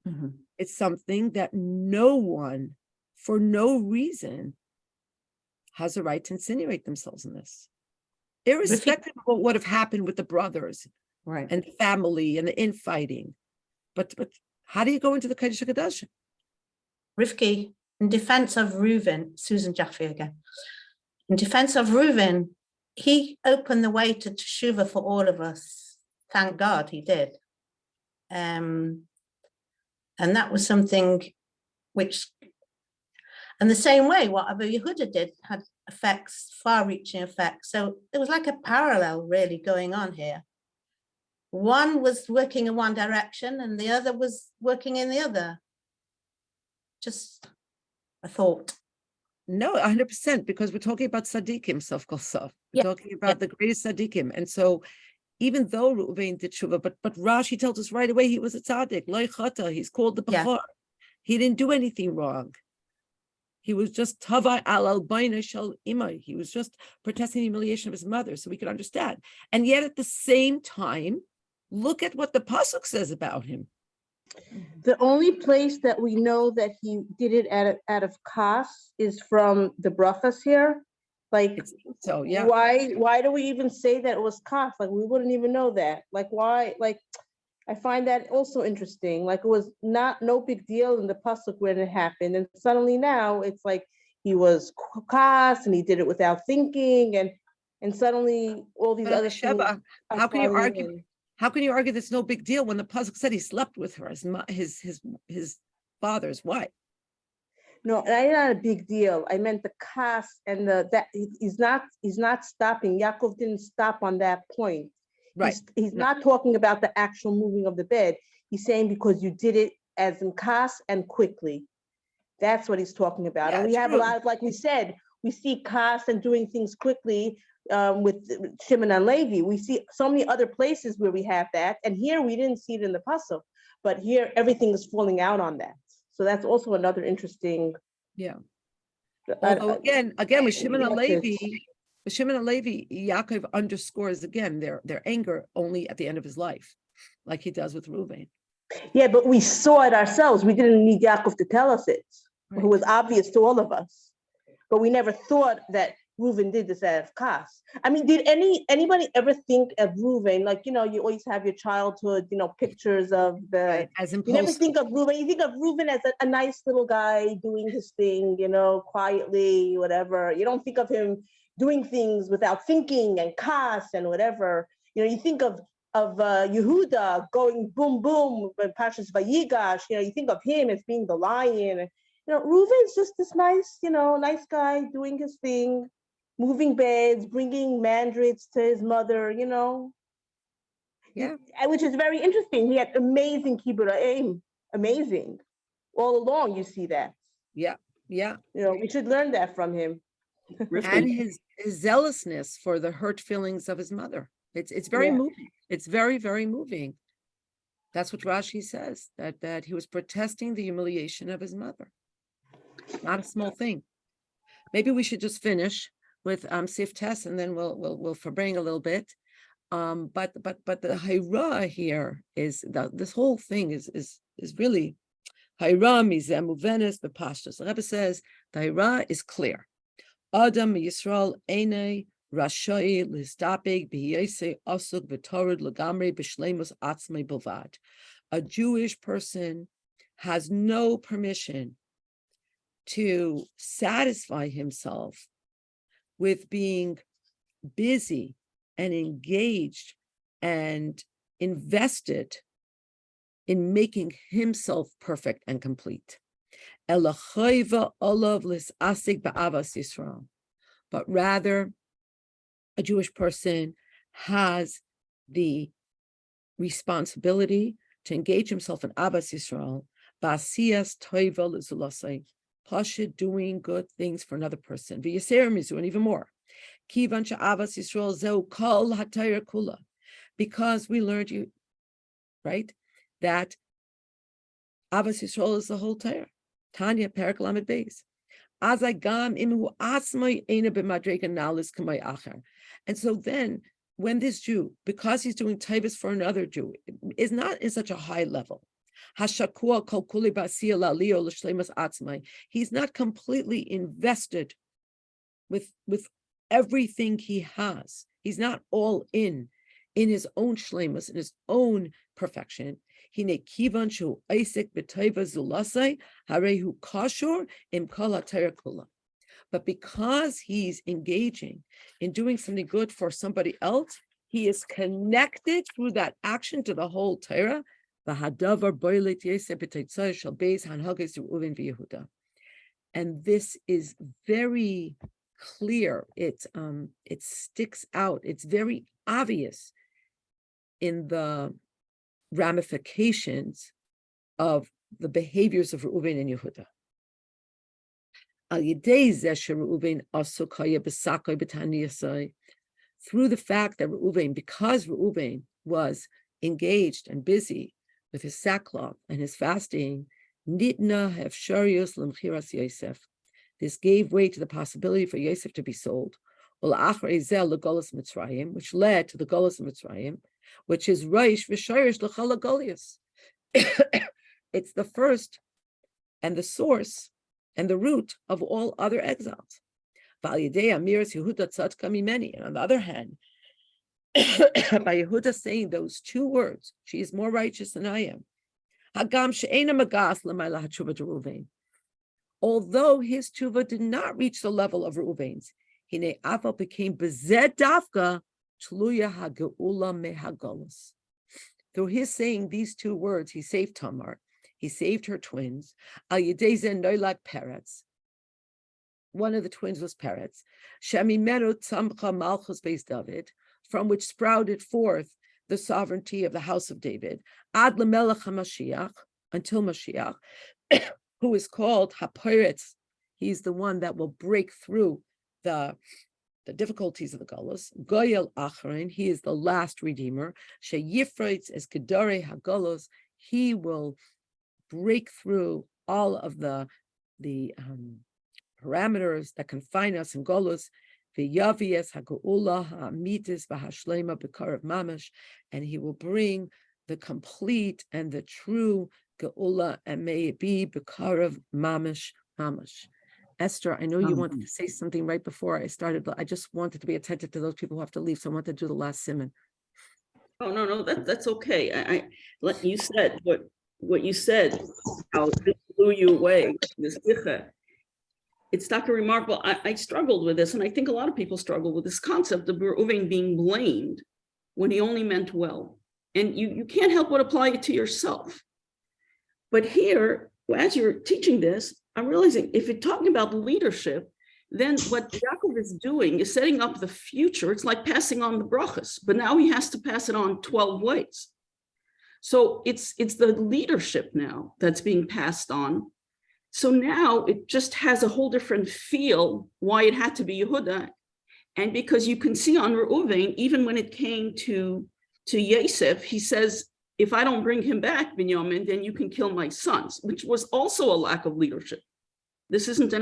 Mhm. It's something that no one, for no reason, has a right to insinuate themselves in this, irrespective of what would have happened with the brothers Right. and the family and the infighting. But how do you go into the Kodesh HaKodashim? Rivky, in defense of Reuven, Susan Jaffe again. In defense of Reuven, he opened the way to teshuva for all of us. Thank God he did. And that was something which, and the same way, whatever Yehuda did had effects, far-reaching effects. So it was like a parallel really going on here. One was working in one direction and the other was working in the other. Just a thought. No, 100%, because we're talking about tzaddikim, sof kol sof. We're Yeah, talking about the greatest tzaddikim. And so even though Reuven did tshuva, but Rashi tells us right away he was a tzaddik, lo chata, he's called the Yeah. Bechor. He didn't do anything wrong. He was just tavai al albayna shel imay. He was just protesting the humiliation of his mother, so we could understand. And yet at the same time, look at what the pasuk says about him. The only place that we know that he did it out of kas is from the brachas here. Like, So yeah, why do we even say that it was kas? Like, we wouldn't even know that. Like, why? Like, I find that also interesting. Like, it was no big deal in the pasuk when it happened, and suddenly now it's like he was kas and he did it without thinking, and suddenly all these other things. Sheba, are how can you falling argue? in. How can you argue that's no big deal when the pasuk said he slept with her, his father's wife? No, and not a big deal. I meant the kas and that he's not stopping. Yaakov didn't stop on that point. Right. He's No. not talking about the actual moving of the bed. He's saying because you did it as in kas and quickly. That's what he's talking about. Yeah, And we have a true. lot of, like we said, we see kas and doing things quickly with Shimon and Levi. We see so many other places where we have that. And here we didn't see it in the pasuk, but here everything is falling out on that. So that's also another interesting. Yeah. Although again, with Shimon and message. Levi, Yaakov underscores again their anger only at the end of his life, like he does with Reuven. Yeah, but we saw it ourselves. We didn't need Yaakov to tell us it. Right. It was obvious to all of us. But we never thought that Reuven did this out of kas. I mean, did anybody ever think of Reuven, like, you always have your childhood, pictures of the, Right, as you never impulsive. think of Reuven, you think of Reuven as a nice little guy doing his thing, quietly, whatever. You don't think of him doing things without thinking and kas and whatever. You think of Yehuda going boom, boom, when Pashas Vayigash, you think of him as being the lion. Reuven's just this nice, nice guy doing his thing, moving beds, bringing mandrakes to his mother, Yeah. Which is very interesting. He had amazing kibbutz aim, amazing. All along, you see that. Yeah. We should learn that from him. And his zealousness for the hurt feelings of his mother. It's very Yeah. moving. It's very, very moving. That's what Rashi says, that he was protesting the humiliation of his mother. Not a small thing. Maybe we should just finish with Sif Tess, and then we'll forbring a little bit. But the Haira here is this whole thing is really Haira mizeh muvenes bepashtus. The Rebbe says the Haira is clear. Adam Yisrael Einei Rashai Lizdapig B'Yese Asuk V'Torad Lagamri B'Shleimus Atzmei Bilvad. A Jewish person has no permission to satisfy himself with being busy and engaged and invested in making himself perfect and complete. But rather, a Jewish person has the responsibility to engage himself in Ahavas Yisrael, ba'asiyas toiva l'zulasei, pasha doing good things for another person, v'yaser mizu, and even more. Kivan she'avas Yisrael zeu kol haTorah kula, because we learned you, right, that Avas Yisrael is the whole Torah. Tanya Perek Lamed Beis. Azagam imu asmai ena b'madrega nalis kamay acher. And so then, when this Jew, because he's doing taivas for another Jew, is not in such a high level, hashakua kol kuli ba'asiyah la'aliyah l'shleimas atzmai, he's not completely invested with everything he has. He's not all in his own shleimus, in his own perfection. Hine kivan shu isek b'teiva zulasai harehu kashor im kol haTorah kula. But because he's engaging in doing something good for somebody else, he is connected through that action to the whole Torah. And this is very clear. It sticks out. It's very obvious in the ramifications of the behaviors of Reuven and Yehuda. Through the fact that Reuven, because Reuven was engaged and busy with his sackcloth and his fasting, nitna hefsharius lemchiras Yosef. This gave way to the possibility for Yosef to be sold, which led to the Golus of Mitzrayim, which is Reish v'Sharish l'chol hagolius. It's the first and the source and the root of all other exiles. And on the other hand, by Yehuda saying those two words, she is more righteous than I am. Although his tshuva did not reach the level of Reuven's, hine afal became bezed dafka tluya hageula mehagolos. Through his saying these two words, he saved Tamar. He saved her twins. Al yedezen noilad Peretz. One of the twins was Peretz. Shemimenu tzamcha malchus beis David, from which sprouted forth the sovereignty of the house of David. Ad lemelech haMashiach, until Mashiach, who is called HaPeretz. He's the one that will break through the difficulties of the Golos. Goyel Acharon, he is the last redeemer. Sheyifreitz es Gedore HaGolos, he will break through all of the parameters that confine us in Golos. V'yavies HaGeula HaMitis VaHashlema B'Karav Mamash, and he will bring the complete and the true Geula, and may it be B'Karav Mamash Mamash. Esther, I know you wanted to say something right before I started, but I just wanted to be attentive to those people who have to leave, so I want to do the last simon. Oh, no, that's okay. You said what you said, how it blew you away, this Gicha. It's not remarkable. I struggled with this, and I think a lot of people struggle with this concept of Reuven being blamed when he only meant well. And you can't help but apply it to yourself. But here, as you're teaching this, I'm realizing if you're talking about leadership, then what Yaakov is doing is setting up the future. It's like passing on the brachas, but now he has to pass it on 12 ways. So it's the leadership now that's being passed on. So now it just has a whole different feel why it had to be Yehuda. And because you can see on Reuven, even when it came to Yosef, he says, if I don't bring him back, Binyamin, then you can kill my sons, which was also a lack of leadership. This isn't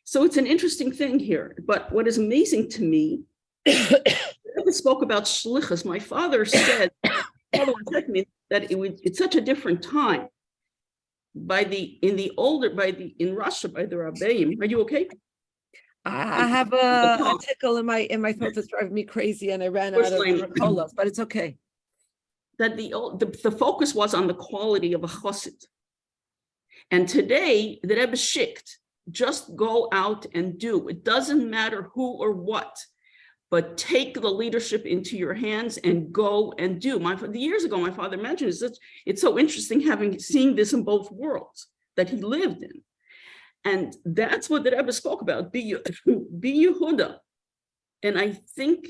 so it's an interesting thing here. But what is amazing to me, I spoke about shlichus. My father said that it's such a different time. In Russia, by the Rabbeim. Are you okay? I have a tickle in my throat that's driving me crazy, and I ran out of colas, but it's okay. That the focus was on the quality of a chassid. And today, the Rebbe shikt, just go out and do. It doesn't matter who or what, but take the leadership into your hands and go and do. Years ago, my father mentioned it's so interesting seeing this in both worlds that he lived in. And that's what the Rebbe spoke about, be Yehuda. And I think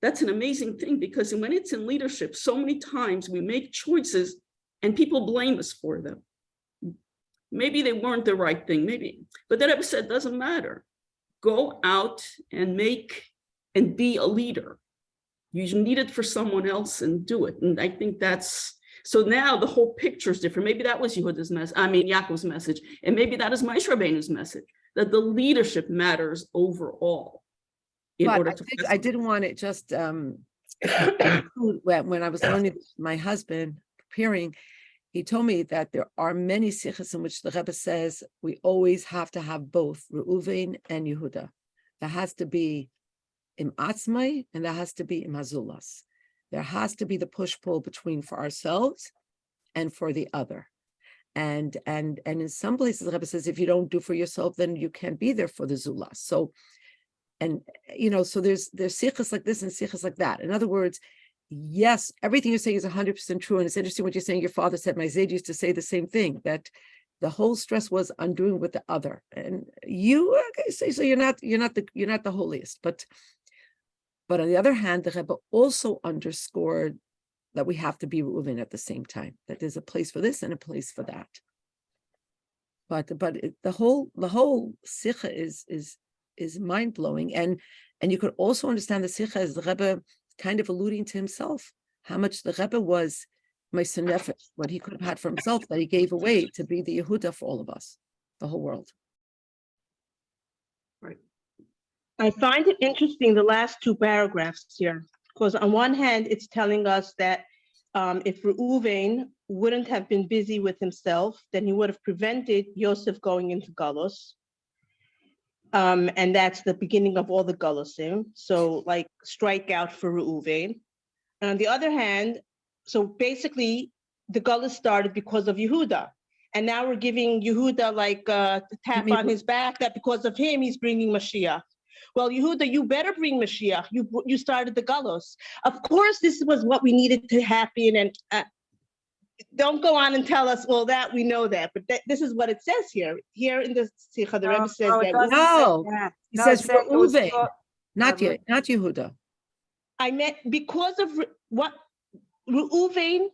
that's an amazing thing, because when it's in leadership, so many times we make choices and people blame us for them. Maybe they weren't the right thing, but that Rebbe said, doesn't matter. Go out and make and be a leader. You need it for someone else and do it. And I think that's, so now the whole picture is different. Maybe that was Yehuda's message, Yaakov's message. And maybe that is Moshe Rabbeinu's message, that the leadership matters overall. But I think I didn't want it just when I was learning my husband preparing, he told me that there are many sichos in which the Rebbe says we always have to have both Reuven and Yehuda. There has to be im atzmai and there has to be im hazulas. There has to be the push-pull between for ourselves and for the other. And in some places the Rebbe says if you don't do for yourself, then you can't be there for the zulas. So, and so there's sichos like this and sichos like that. In other words, yes, everything you're saying is 100% true. And it's interesting what you're saying. Your father said, my Zayd used to say the same thing, that the whole stress was on doing with the other. And you say, so you're not the holiest. But on the other hand, the Rebbe also underscored that we have to be Reuven at the same time, that there's a place for this and a place for that. But the whole sikha is mind-blowing. And you could also understand the sikha as the Rebbe kind of alluding to himself, how much the Rebbe was Meiser Nefesh, what he could have had for himself, that he gave away to be the Yehuda for all of us, the whole world. Right. I find it interesting, the last two paragraphs here, because on one hand, it's telling us that if Reuven wouldn't have been busy with himself, then he would have prevented Yosef going into Galus. And that's the beginning of all the Galusim. So like strike out for Reuven. And on the other hand, so basically the Galus started because of Yehuda. And now we're giving Yehuda like a tap on his back that because of him, he's bringing Mashiach. Well, Yehuda, you better bring Mashiach. You started the Galus. Of course, this was what we needed to happen. And don't go on and tell us, well, that we know that. But this is what it says here. Here in the Sikha, the Rebbe says that. No, he says Reuven, not Yehuda. I meant because of what Reuven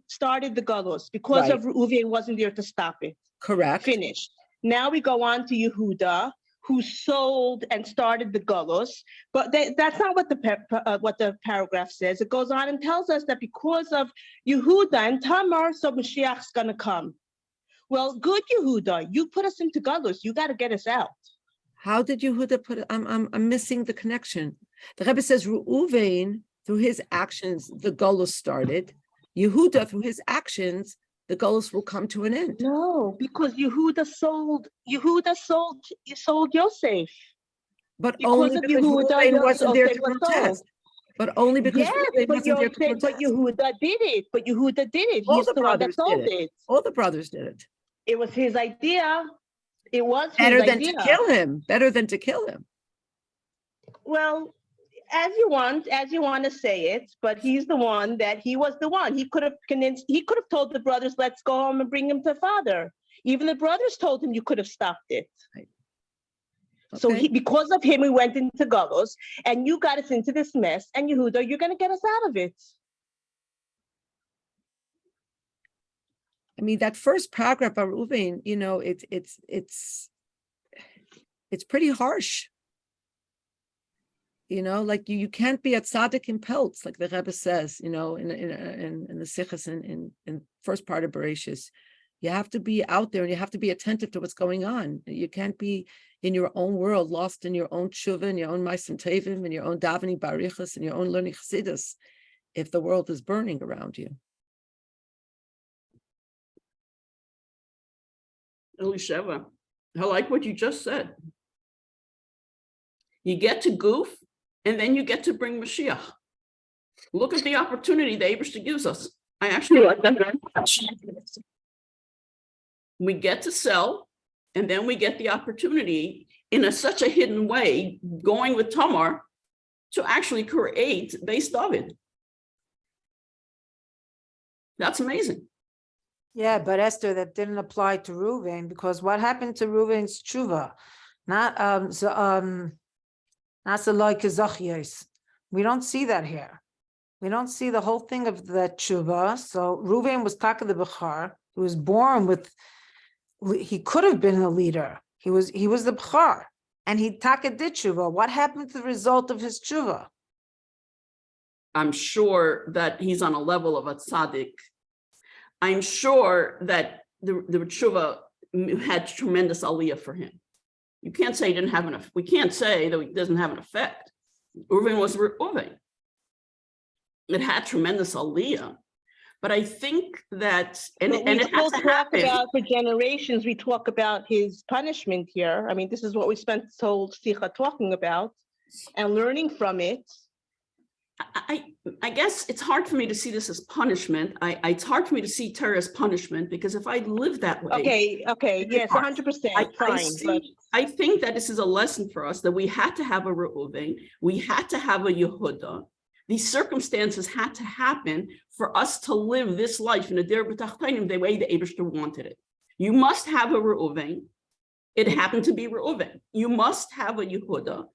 started the Galus. Because of Reuven wasn't there to stop it. Correct. Finished. Now we go on to Yehuda, who sold and started the Galus, but that's not what the paragraph says. It goes on and tells us that because of Yehuda and Tamar, so Mashiach's gonna come. Well, good Yehuda, you put us into Galus. You got to get us out. How did Yehuda put it? I'm missing the connection. The Rebbe says Reuven, through his actions, the Galus started. Yehuda, through his actions, the Galus will come to an end. No, because Yehuda sold Yosef. But because only of because Yehuda, Reuven wasn't there to Yosef was protest. But only because Reuven but wasn't there to protest. But Yehuda did it. All He's the the one that brothers sold did it. All the brothers did it. It was his idea. It was Better his than idea. to kill him. Better than to kill him. Well, as you want to say it, but he was the one. He could have told the brothers, let's go home and bring him to father. Even the brothers told him you could have stopped it. Right. Okay. So because of him, we went into Galus, and you got us into this mess, and Yehuda, you're going to get us out of it. I mean, that first paragraph by Reuven, it's pretty harsh. Like you can't be at tzaddik in pelts, like the Rebbe says, in the sichas in first part of Bereshis. You have to be out there and you have to be attentive to what's going on. You can't be in your own world, lost in your own tshuva, and your own ma'asim tevim, and your own davening barichas, and your own learning chassidus, if the world is burning around you. Elisheva, I like what you just said. You get to goof, and then you get to bring Mashiach. Look at the opportunity the Eibishter gives us. I actually like that very much. We get to sell, and then we get the opportunity in such a hidden way, going with Tamar, to actually create Beis David. That's amazing. Yeah, but Esther, that didn't apply to Reuven, because what happened to Reuven's tshuva? We don't see that here. We don't see the whole thing of the tshuva. So Reuven was Taka the Bechar. He was born with. He could have been a leader. He was the Bechar, and he taka did tshuva. What happened to the result of his tshuva? I'm sure that he's on a level of a tzaddik. I'm sure that the tshuva had tremendous aliyah for him. You can't say he didn't have enough. We can't say that it doesn't have an effect. Reuven was Reuven. It had tremendous aliyah. But I think that, and But we it still has to talk happen. about, for generations, we talk about his punishment here. I mean, this is what we spent this whole sikha talking about and learning from it. I guess it's hard for me to see this as punishment. It's hard for me to see Torah as punishment, because if I live that way. Okay, yes, 100%, fine. I think that this is a lesson for us, that we had to have a Reuven, we had to have a Yehuda. These circumstances had to happen for us to live this life in a der b'tachtainim the way the Eibishter wanted it. You must have a Reuven. It happened to be Reuven. You must have a Yehuda.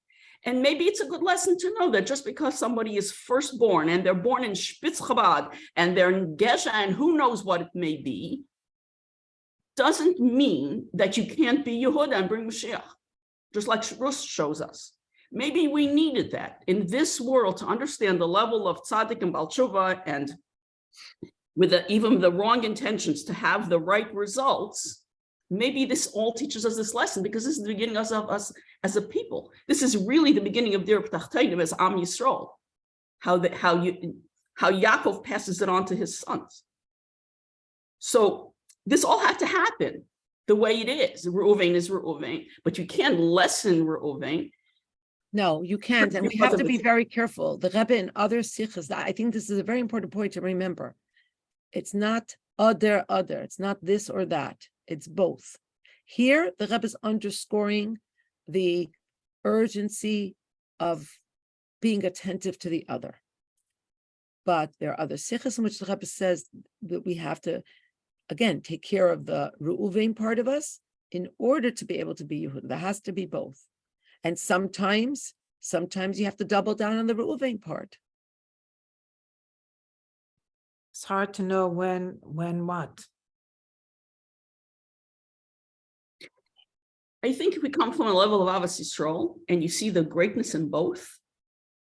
And maybe it's a good lesson to know that just because somebody is firstborn and they're born in Spitz Chabad and they're in Gesha and who knows what it may be, doesn't mean that you can't be Yehuda and bring Mashiach, just like Rus shows us. Maybe we needed that in this world to understand the level of tzaddik and Baal Tshuva, and with even the wrong intentions to have the right results. Maybe this all teaches us this lesson, because this is the beginning of us as a people. This is really the beginning of Der B'Tachtainim as Am Yisrael, how Yaakov passes it on to his sons. So this all had to happen the way it is. Reuven is Reuven, but you can't lessen Reuven. No, you can't. And we have to be very careful. The Rebbe and other sikhs, I think this is a very important point to remember. It's not other. It's not this or that. It's both. Here, the Rebbe is underscoring the urgency of being attentive to the other. But there are other sikhs in which the Rebbe says that we have to, again, take care of the Reuven part of us in order to be able to be Yehuda. There has to be both. And sometimes you have to double down on the Reuven part. It's hard to know when what. I think if we come from a level of Avos Yisrael and you see the greatness in both,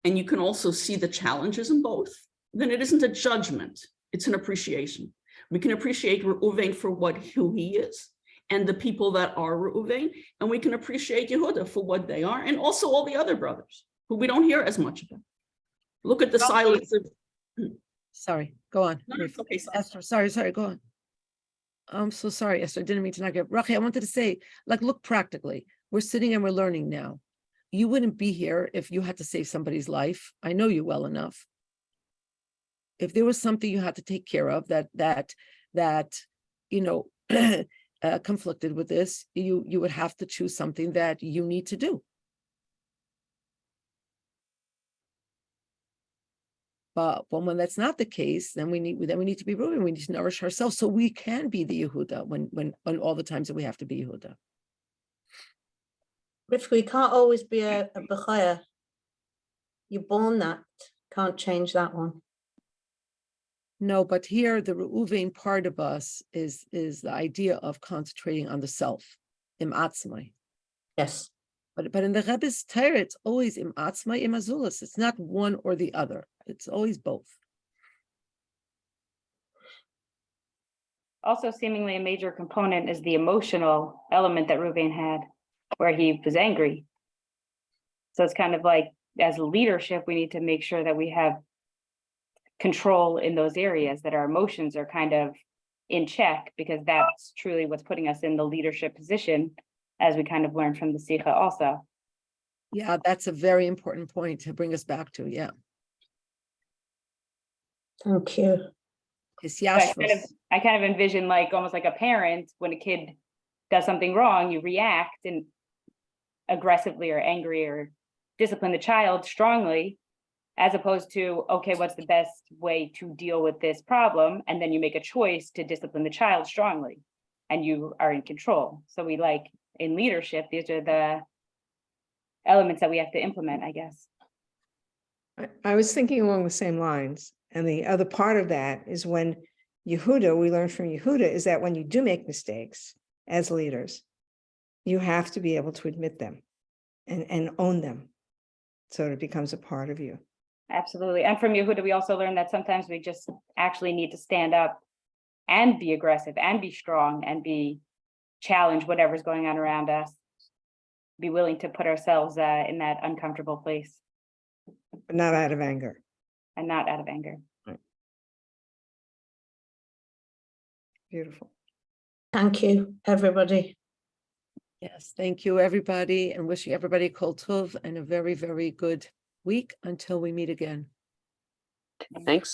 and you can also see the challenges in both, then it isn't a judgment, it's an appreciation. We can appreciate Reuven for who he is, and the people that are Reuven, and we can appreciate Yehuda for what they are, and also all the other brothers who we don't hear as much about. Look at the silence of. Sorry, go on. No, it's okay, Esther, sorry, go on. I'm so sorry, Esther, I didn't mean to not get. Rachel, I wanted to say, look practically. We're sitting and we're learning now. You wouldn't be here if you had to save somebody's life. I know you well enough. If there was something you had to take care of that conflicted with this, you would have to choose something that you need to do. But when that's not the case, then we need to be Reuven. We need to nourish ourselves so we can be the Yehuda when all the times that we have to be Yehuda. Rivky, we can't always be a bechaya. You're born that. Can't change that one. No, but here the Reuven part of us is the idea of concentrating on the self, im atzmai. Yes. But in the Rebbe's Torah, it's always im atzmai, im azulas. It's not one or the other. It's always both. Also, seemingly a major component is the emotional element that Reuven had, where he was angry. So it's kind of like, as leadership, we need to make sure that we have control in those areas, that our emotions are kind of in check, because that's truly what's putting us in the leadership position, as we kind of learned from the Sikha also. Yeah, that's a very important point to bring us back to, yeah. Thank you. His I kind of envision like almost like a parent, when a kid does something wrong, you react and aggressively or angry or discipline the child strongly, as opposed to, okay, what's the best way to deal with this problem? And then you make a choice to discipline the child strongly, and you are in control. So we in leadership, these are the elements that we have to implement, I guess. I was thinking along the same lines. And the other part of that is when Yehuda, we learn from Yehuda, is that when you do make mistakes as leaders, you have to be able to admit them. and own them. So it becomes a part of you. Absolutely. And from Yehuda, we also learned that sometimes we just actually need to stand up and be aggressive and be strong and be challenge whatever's going on around us. Be willing to put ourselves in that uncomfortable place But not out of anger. and not out of anger. Beautiful. Thank you, everybody. Yes, thank you, everybody, and wishing everybody kol tov and a very, very good week until we meet again. Thanks.